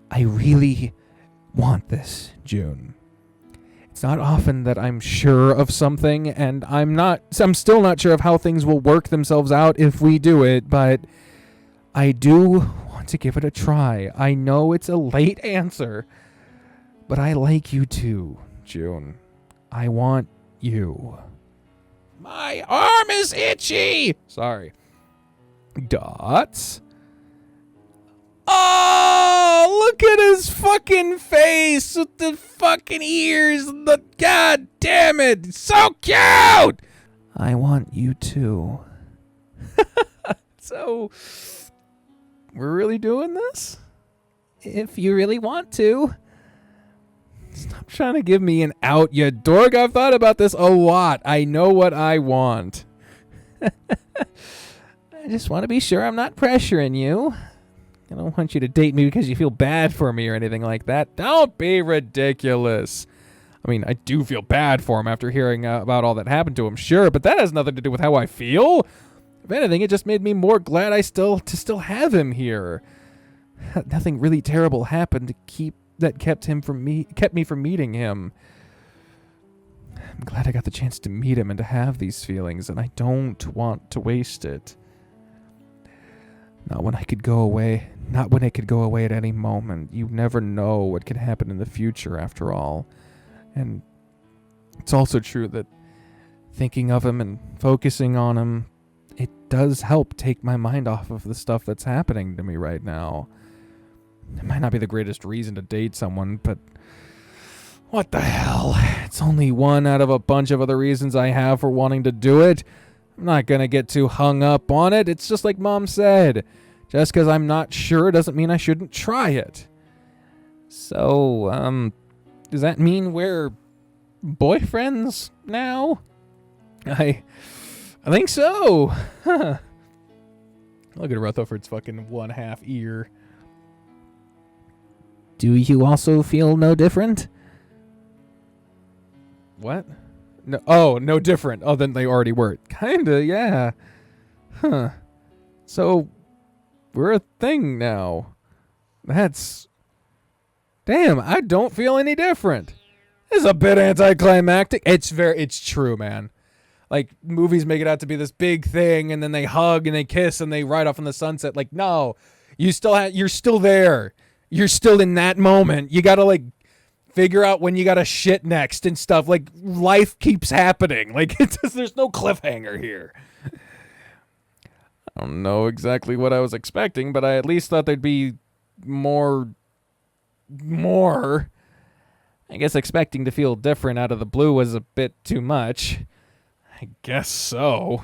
I really want this, Jun. It's not often that I'm sure of something, and I'm still not sure of how things will work themselves out if we do it, but I do want to give it a try. I know it's a late answer, but I like you too, Jun. I want you. My arm is itchy! Sorry. Dots? Oh, look at his fucking face with the fucking ears. God damn it. So cute. I want you too. So, we're really doing this? If you really want to. Stop trying to give me an out, you dork. I've thought about this a lot. I know what I want. I just want to be sure I'm not pressuring you. I don't want you to date me because you feel bad for me or anything like that. Don't be ridiculous. I mean, I do feel bad for him after hearing about all that happened to him, sure, but that has nothing to do with how I feel. If anything, it just made me more glad to still have him here. Nothing really terrible happened that kept me from meeting him. I'm glad I got the chance to meet him and to have these feelings, and I don't want to waste it. Not when it could go away at any moment. You never know what could happen in the future, after all. And it's also true that thinking of him and focusing on him, it does help take my mind off of the stuff that's happening to me right now. It might not be the greatest reason to date someone, but what the hell? It's only one out of a bunch of other reasons I have for wanting to do it. I'm not going to get too hung up on it. It's just like Mom said. Just because I'm not sure doesn't mean I shouldn't try it. So, does that mean we're boyfriends now? I think so. Huh. Look at Rutherford's fucking one half ear. Do you also feel no different? What? No different. Oh, then they already were. Kinda, yeah. Huh. So, we're a thing now. That's damn, I don't feel any different. It's a bit anticlimactic. It's true, man. Like, movies make it out to be this big thing, and then they hug and they kiss and they ride off in the sunset. Like, no, you're still there. You're still in that moment. You gotta, like, figure out when you gotta shit next and stuff. Like, life keeps happening. Like, there's no cliffhanger here. I don't know exactly what I was expecting, but I at least thought there'd be more. I guess expecting to feel different out of the blue was a bit too much. I guess so.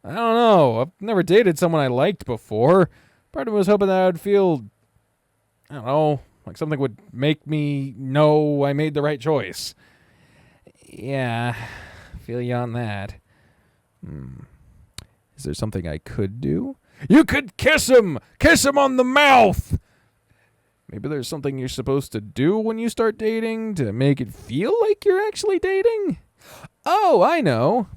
I don't know. I've never dated someone I liked before. Part of me was hoping that I would feel, I don't know, like something would make me know I made the right choice. Yeah, feel you on that. Is there something I could do? You could kiss him! Kiss him on the mouth! Maybe there's something you're supposed to do when you start dating to make it feel like you're actually dating? Oh, I know.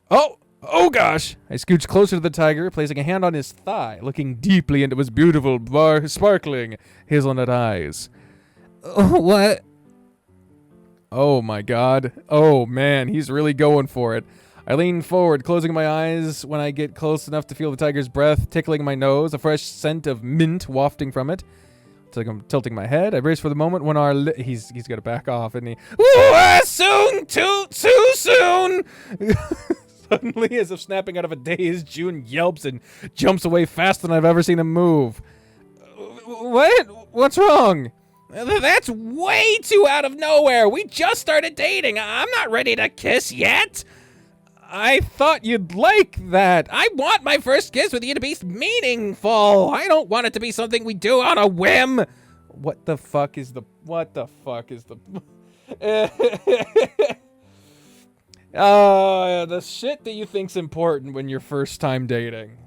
Oh gosh. I scooched closer to the tiger, placing a hand on his thigh, looking deeply into his beautiful, sparkling hazelnut eyes. What? Oh my god. Oh man, he's really going for it. I lean forward, closing my eyes when I get close enough to feel the tiger's breath tickling my nose, a fresh scent of mint wafting from it. It's like I'm tilting my head. I brace for the moment when our he's got to back off, and he soon, too soon. Suddenly, as if snapping out of a daze, Jun yelps and jumps away faster than I've ever seen him move. What? What's wrong? That's way too out of nowhere. We just started dating. I'm not ready to kiss yet. I thought you'd like that. I want my first kiss with you to be meaningful. I don't want it to be something we do on a whim. What the fuck is the... the shit that you think's important when you're first time dating.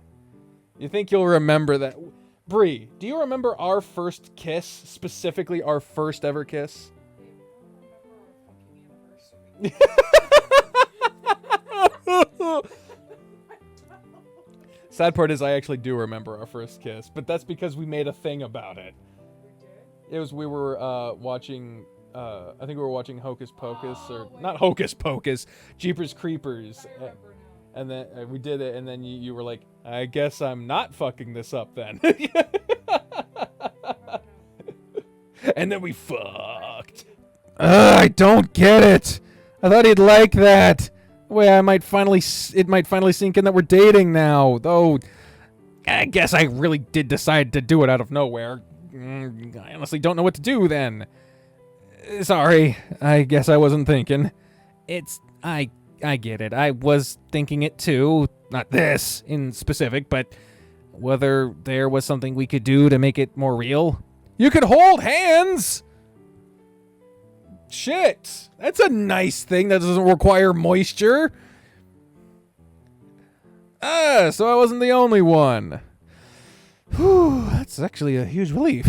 You think you'll remember that. Bri, do you remember our first kiss? Specifically, our first ever kiss? Sad part is I actually do remember our first kiss, but that's because we made a thing about it. We were watching, I think we were watching Hocus Pocus, or not Hocus Pocus, Jeepers Creepers. And then we did it, and then you were like, I guess I'm not fucking this up then. And then we fucked. I don't get it. I thought he'd like that. Way it might finally sink in that we're dating now. Though, I guess I really did decide to do it out of nowhere. I honestly don't know what to do then. Sorry, I guess I wasn't thinking. I get it. I was thinking it too. Not this in specific, but whether there was something we could do to make it more real. You could hold hands! Shit! That's a nice thing that doesn't require moisture. So I wasn't the only one. Whew, that's actually a huge relief.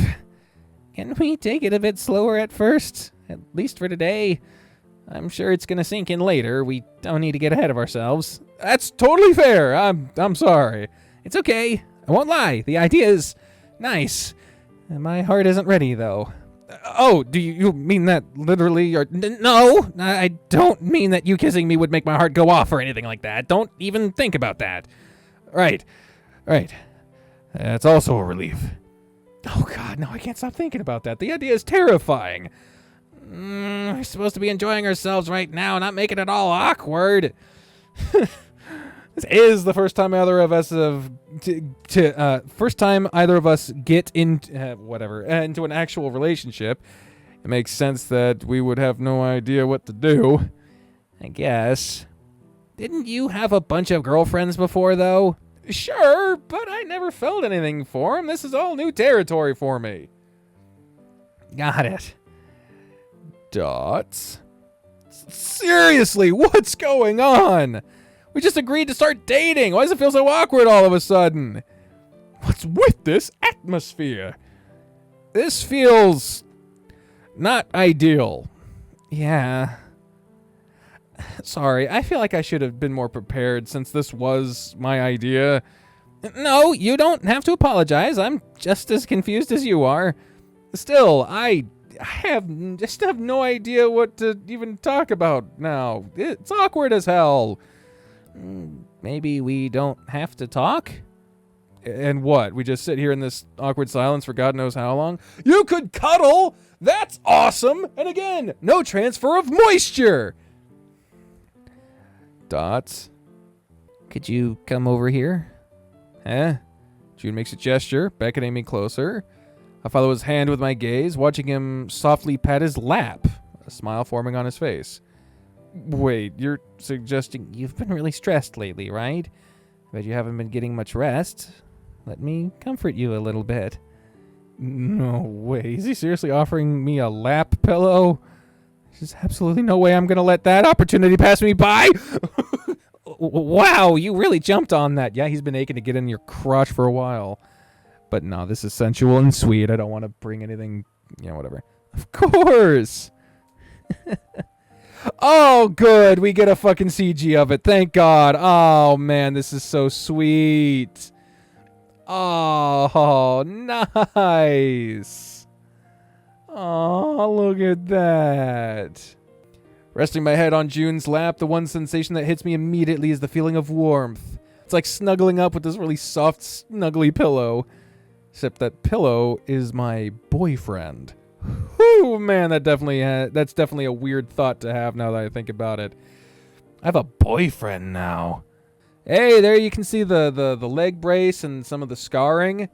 Can we take it a bit slower at first? At least for today. I'm sure it's gonna sink in later. We don't need to get ahead of ourselves. That's totally fair. I'm sorry. It's okay. I won't lie. The idea is nice. My heart isn't ready, though. Oh, do you mean that literally? Or no, I don't mean that you kissing me would make my heart go off or anything like that. Don't even think about that. Right. That's also a relief. Oh, God, no, I can't stop thinking about that. The idea is terrifying. We're supposed to be enjoying ourselves right now, not making it all awkward. This is the first time either of us get into an actual relationship. It makes sense that we would have no idea what to do. I guess. Didn't you have a bunch of girlfriends before, though? Sure, but I never felt anything for him. This is all new territory for me. Got it. Dots? Seriously, what's going on? We just agreed to start dating. Why does it feel so awkward all of a sudden? What's with this atmosphere? This feels not ideal. Yeah. Sorry, I feel like I should have been more prepared since this was my idea. No, you don't have to apologize. I'm just as confused as you are. Still, I just have no idea what to even talk about now. It's awkward as hell. Maybe we don't have to talk? And what? We just sit here in this awkward silence for God knows how long? You could cuddle! That's awesome! And again, no transfer of moisture! Dots. Could you come over here? June makes a gesture, beckoning me closer. I follow his hand with my gaze, watching him softly pat his lap, a smile forming on his face. Wait, you're suggesting... You've been really stressed lately, right? Bet you haven't been getting much rest. Let me comfort you a little bit. No way. Is he seriously offering me a lap pillow? There's absolutely no way I'm going to let that opportunity pass me by. Wow, you really jumped on that. Yeah, he's been aching to get in your crotch for a while. But no, this is sensual and sweet. I don't want to bring anything, whatever. Of course. Oh, good. We get a fucking CG of it. Thank God. Oh, man, this is so sweet. Oh, nice. Oh, look at that. Resting my head on June's lap, the one sensation that hits me immediately is the feeling of warmth. It's like snuggling up with this really soft, snuggly pillow. Except that pillow is my boyfriend. Whew, man, that's definitely a weird thought to have now that I think about it. I have a boyfriend now. Hey, there you can see the leg brace and some of the scarring.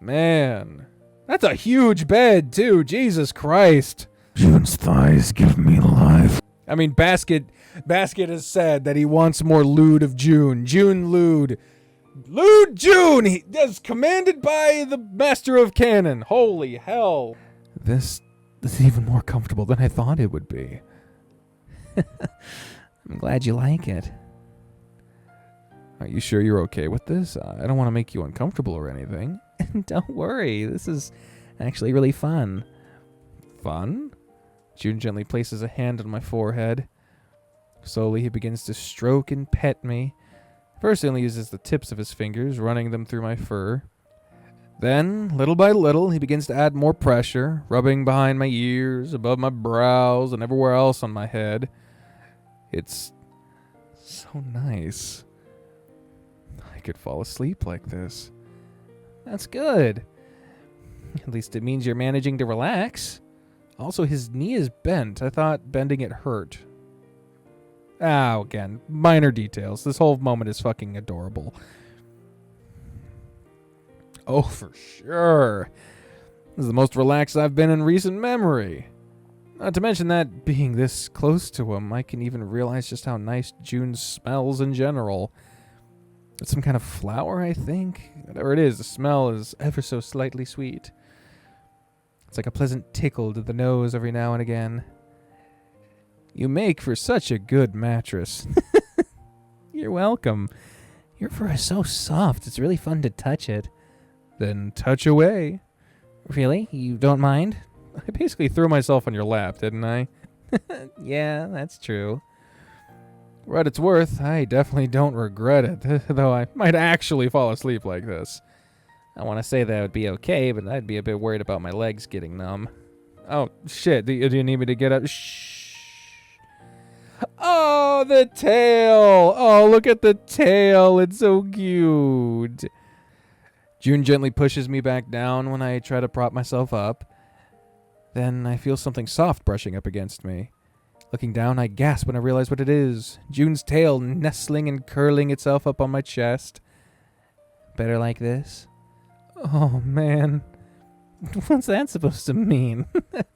Man, that's a huge bed, too. Jesus Christ. June's thighs give me life. I mean, Basket has said that he wants more lewd of June. June lewd. Lewd June! He is commanded by the Master of Canon. Holy hell. This is even more comfortable than I thought it would be. I'm glad you like it. Are you sure you're okay with this? I don't want to make you uncomfortable or anything. Don't worry. This is actually really fun. Fun? June gently places a hand on my forehead. Slowly, he begins to stroke and pet me. First, he only uses the tips of his fingers, running them through my fur. Then, little by little, he begins to add more pressure, rubbing behind my ears, above my brows, and everywhere else on my head. It's so nice. I could fall asleep like this. That's good. At least it means you're managing to relax. Also, his knee is bent. I thought bending it hurt. Again, minor details. This whole moment is fucking adorable. Oh, for sure. This is the most relaxed I've been in recent memory. Not to mention that being this close to him, I can even realize just how nice June smells in general. It's some kind of flower, I think. Whatever it is, the smell is ever so slightly sweet. It's like a pleasant tickle to the nose every now and again. You make for such a good mattress. You're welcome. Your fur is so soft, it's really fun to touch it. Then touch away. Really? You don't mind? I basically threw myself on your lap, didn't I? Yeah, that's true. For what it's worth, I definitely don't regret it, though I might actually fall asleep like this. I want to say that would be okay, but I'd be a bit worried about my legs getting numb. Oh, shit. Do you need me to get up? Shh. Oh, the tail. Oh, look at the tail. It's so cute. June gently pushes me back down when I try to prop myself up. Then I feel something soft brushing up against me. Looking down, I gasp when I realize what it is. June's tail nestling and curling itself up on my chest. Better like this? Oh, man. What's that supposed to mean? It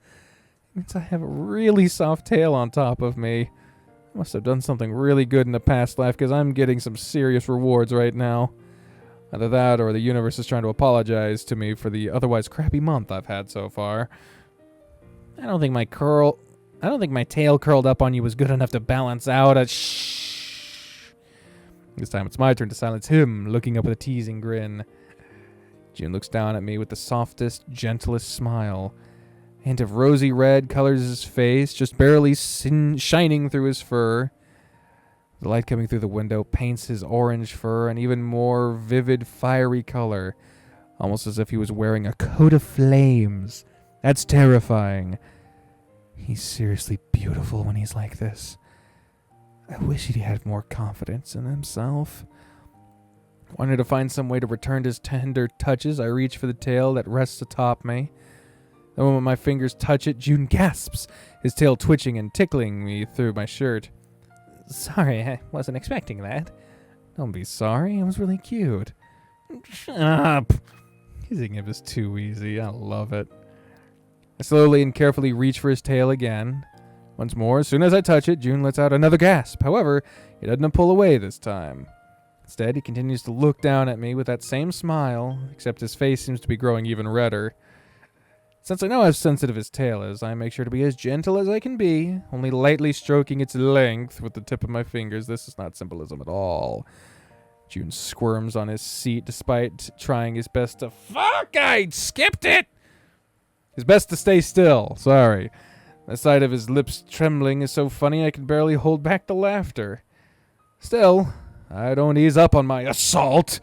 means I have a really soft tail on top of me. I must have done something really good in the past life because I'm getting some serious rewards right now. Either that or the universe is trying to apologize to me for the otherwise crappy month I've had so far. I don't think my tail curled up on you was good enough to balance out a shh. This time it's my turn to silence him, looking up with a teasing grin. June looks down at me with the softest, gentlest smile. A hint of rosy red colors his face, just barely shining through his fur. The light coming through the window paints his orange fur an even more vivid, fiery color, almost as if he was wearing a coat of flames. That's terrifying. He's seriously beautiful when he's like this. I wish he had more confidence in himself. Wanted to find some way to return his tender touches. I reach for the tail that rests atop me. The moment my fingers touch it, Jun gasps, his tail twitching and tickling me through my shirt. Sorry, I wasn't expecting that. Don't be sorry, it was really cute. Shut up. Kissing him is too easy, I love it. I slowly and carefully reach for his tail again. Once more, as soon as I touch it, Jun lets out another gasp. However, he doesn't pull away this time. Instead, he continues to look down at me with that same smile, except his face seems to be growing even redder. Since I know how sensitive his tail is, I make sure to be as gentle as I can be, only lightly stroking its length with the tip of my fingers. This is not symbolism at all. Jun squirms on his seat despite trying his best to... Fuck! I skipped it! His best to stay still. Sorry. The sight of his lips trembling is so funny I can barely hold back the laughter. Still, I don't ease up on my assault.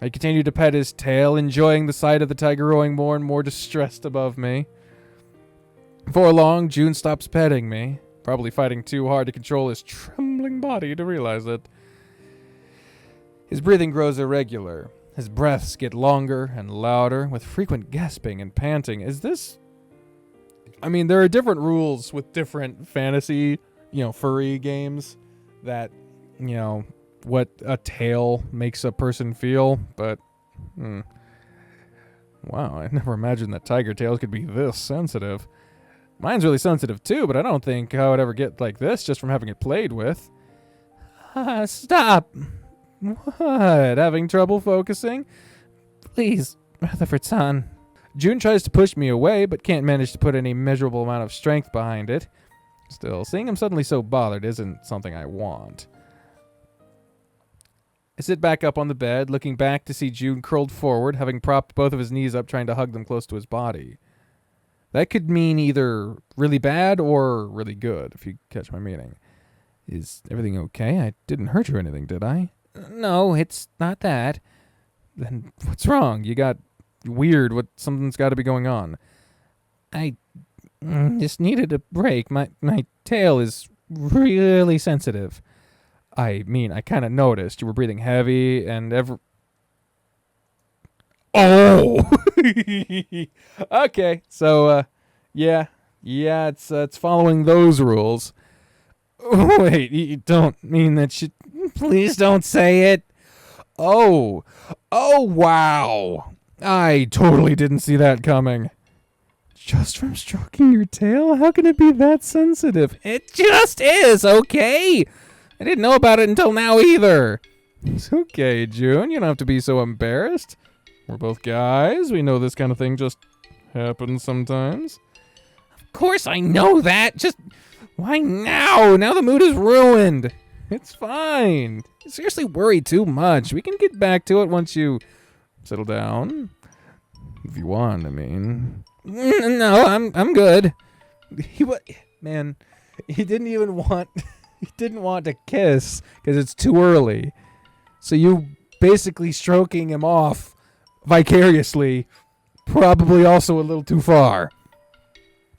I continue to pet his tail, enjoying the sight of the tiger growing more and more distressed above me. Before long, Jun stops petting me, probably fighting too hard to control his trembling body to realize it. His breathing grows irregular. His breaths get longer and louder, with frequent gasping and panting. Is this... I mean, there are different rules with different fantasy, furry games that, what a tail makes a person feel, but, wow, I never imagined that tiger tails could be this sensitive. Mine's really sensitive too, but I don't think I would ever get like this just from having it played with. Stop! What? Having trouble focusing? Please, Rutherford-san. Jun tries to push me away, but can't manage to put any measurable amount of strength behind it. Still, seeing him suddenly so bothered isn't something I want. I sit back up on the bed, looking back to see Jun curled forward, having propped both of his knees up, trying to hug them close to his body. That could mean either really bad or really good, if you catch my meaning. Is everything okay? I didn't hurt you or anything, did I? No, it's not that. Then what's wrong? You got weird. Something's got to be going on. I just needed a break. My tail is really sensitive. I mean, I kind of noticed you were breathing heavy and Oh! Okay, so, yeah, it's following those rules. Wait, you don't mean that you... Please don't say it. Oh, wow. I totally didn't see that coming. Just from stroking your tail? How can it be that sensitive? It just is, okay? I didn't know about it until now either. It's okay, Jun. You don't have to be so embarrassed. We're both guys. We know this kind of thing just happens sometimes. Of course I know that. Just why now? Now the mood is ruined. It's fine. You seriously worry too much. We can get back to it once you settle down. If you want, I mean. No, I'm good. He didn't want to kiss because it's too early. So you basically stroking him off vicariously, probably also a little too far.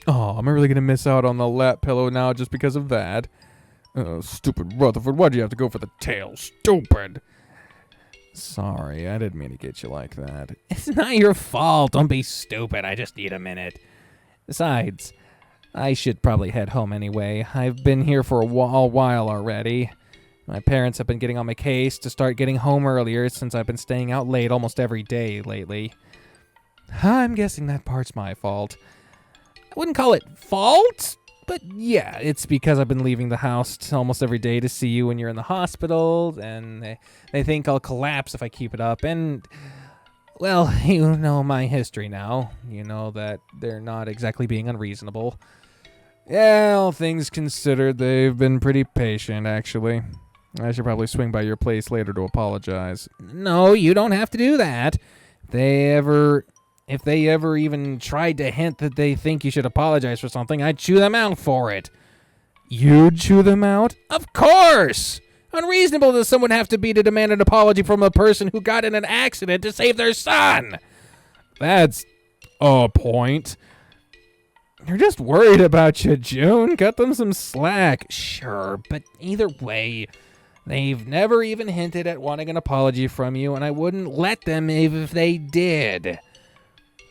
Oh, I'm really gonna miss out on the lap pillow now just because of that. Stupid Rutherford, why'd you have to go for the tail? Stupid. Sorry, I didn't mean to get you like that. It's not your fault. Don't be stupid. I just need a minute. Besides, I should probably head home anyway. I've been here for a while already. My parents have been getting on my case to start getting home earlier since I've been staying out late almost every day lately. I'm guessing that part's my fault. I wouldn't call it fault, but yeah, it's because I've been leaving the house almost every day to see you when you're in the hospital, and they think I'll collapse if I keep it up, and, well, you know my history now. You know that they're not exactly being unreasonable. Yeah, all things considered, they've been pretty patient, actually. I should probably swing by your place later to apologize. No, you don't have to do that. If they ever even tried to hint that they think you should apologize for something, I'd chew them out for it. You'd chew them out? Of course! Unreasonable does someone have to be to demand an apology from a person who got in an accident to save their son? That's a point. They're just worried about you, June. Cut them some slack. Sure, but either way, they've never even hinted at wanting an apology from you, and I wouldn't let them if they did.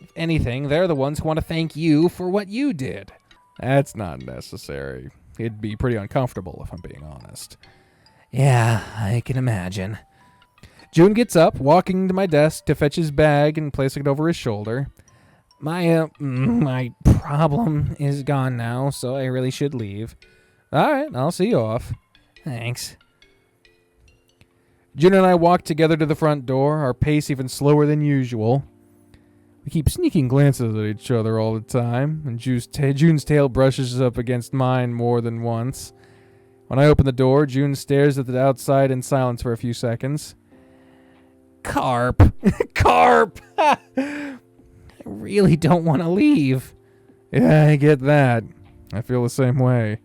If anything, they're the ones who want to thank you for what you did. That's not necessary. It'd be pretty uncomfortable if I'm being honest. Yeah, I can imagine. June gets up, walking to my desk to fetch his bag and placing it over his shoulder. My problem is gone now, so I really should leave. All right, I'll see you off. Thanks. June and I walk together to the front door, our pace even slower than usual. We keep sneaking glances at each other all the time, and June's tail brushes up against mine more than once. When I open the door, June stares at the outside in silence for a few seconds. Carp. Carp! I really don't want to leave. Yeah, I get that. I feel the same way.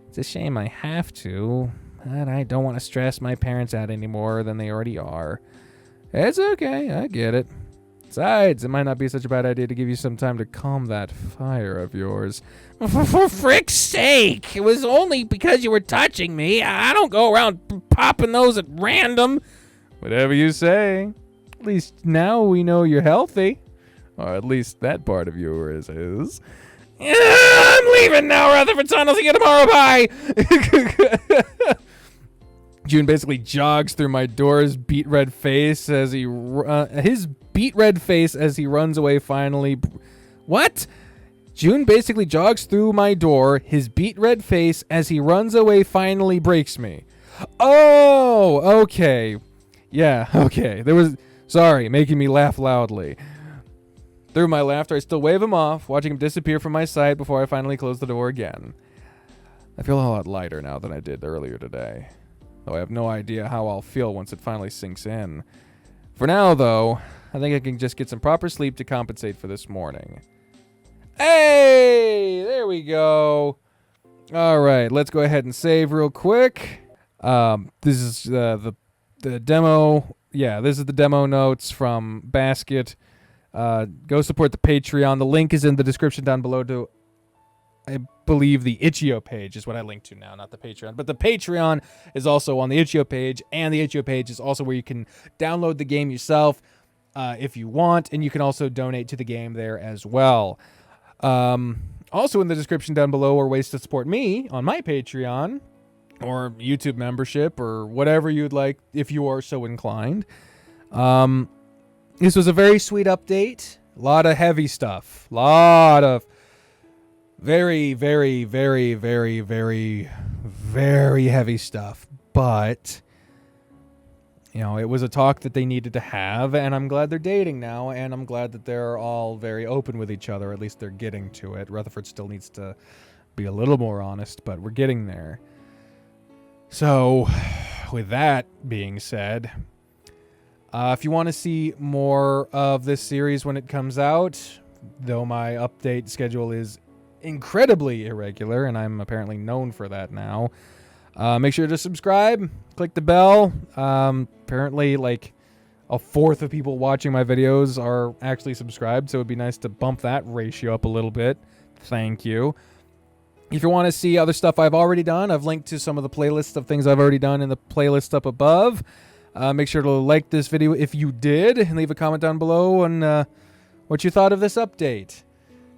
It's a shame I have to, but I don't want to stress my parents out any more than they already are. It's okay, I get it. Besides, it might not be such a bad idea to give you some time to calm that fire of yours. For frick's sake! It was only because you were touching me. I don't go around popping those at random. Whatever you say. At least now we know you're healthy. Or at least that part of yours is. I'm leaving now, Rutherford. Son, I'll see you tomorrow. Bye. June basically jogs through my door's beet red face as he runs away finally. What? June basically jogs through my door, his beet red face as he runs away finally breaks me. Oh, okay. Yeah, okay. Sorry, making me laugh loudly. Through my laughter, I still wave him off, watching him disappear from my sight before I finally close the door again. I feel a lot lighter now than I did earlier today, though I have no idea how I'll feel once it finally sinks in. For now, though, I think I can just get some proper sleep to compensate for this morning. Hey! There we go. All right, let's go ahead and save real quick. This is the demo. Yeah, this is the demo notes from Basket. Go support the Patreon. The link is in the description down below to, I believe, the Itch.io page is what I linked to now, not the Patreon. But the Patreon is also on the Itch.io page, and the Itch.io page is also where you can download the game yourself if you want, and you can also donate to the game there as well. Also in the description down below are ways to support me on my Patreon or YouTube membership or whatever you'd like if you are so inclined. This was a very sweet update. A lot of heavy stuff. A lot of very, very, very, very, very, very heavy stuff. But, you know, it was a talk that they needed to have, and I'm glad they're dating now, and I'm glad that they're all very open with each other. At least they're getting to it. Rutherford still needs to be a little more honest, but we're getting there. So, with that being said, if you want to see more of this series when it comes out, though my update schedule is incredibly irregular, and I'm apparently known for that now, make sure to subscribe, click the bell. Apparently, like, a fourth of people watching my videos are actually subscribed, so it would be nice to bump that ratio up a little bit. Thank you. If you want to see other stuff I've already done, I've linked to some of the playlists of things I've already done in the playlist up above. Make sure to like this video if you did, and leave a comment down below on what you thought of this update.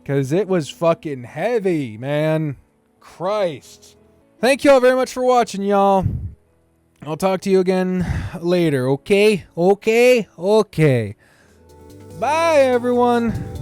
Because it was fucking heavy, man. Christ. Thank you all very much for watching, y'all. I'll talk to you again later, okay? Okay? Okay. Bye, everyone.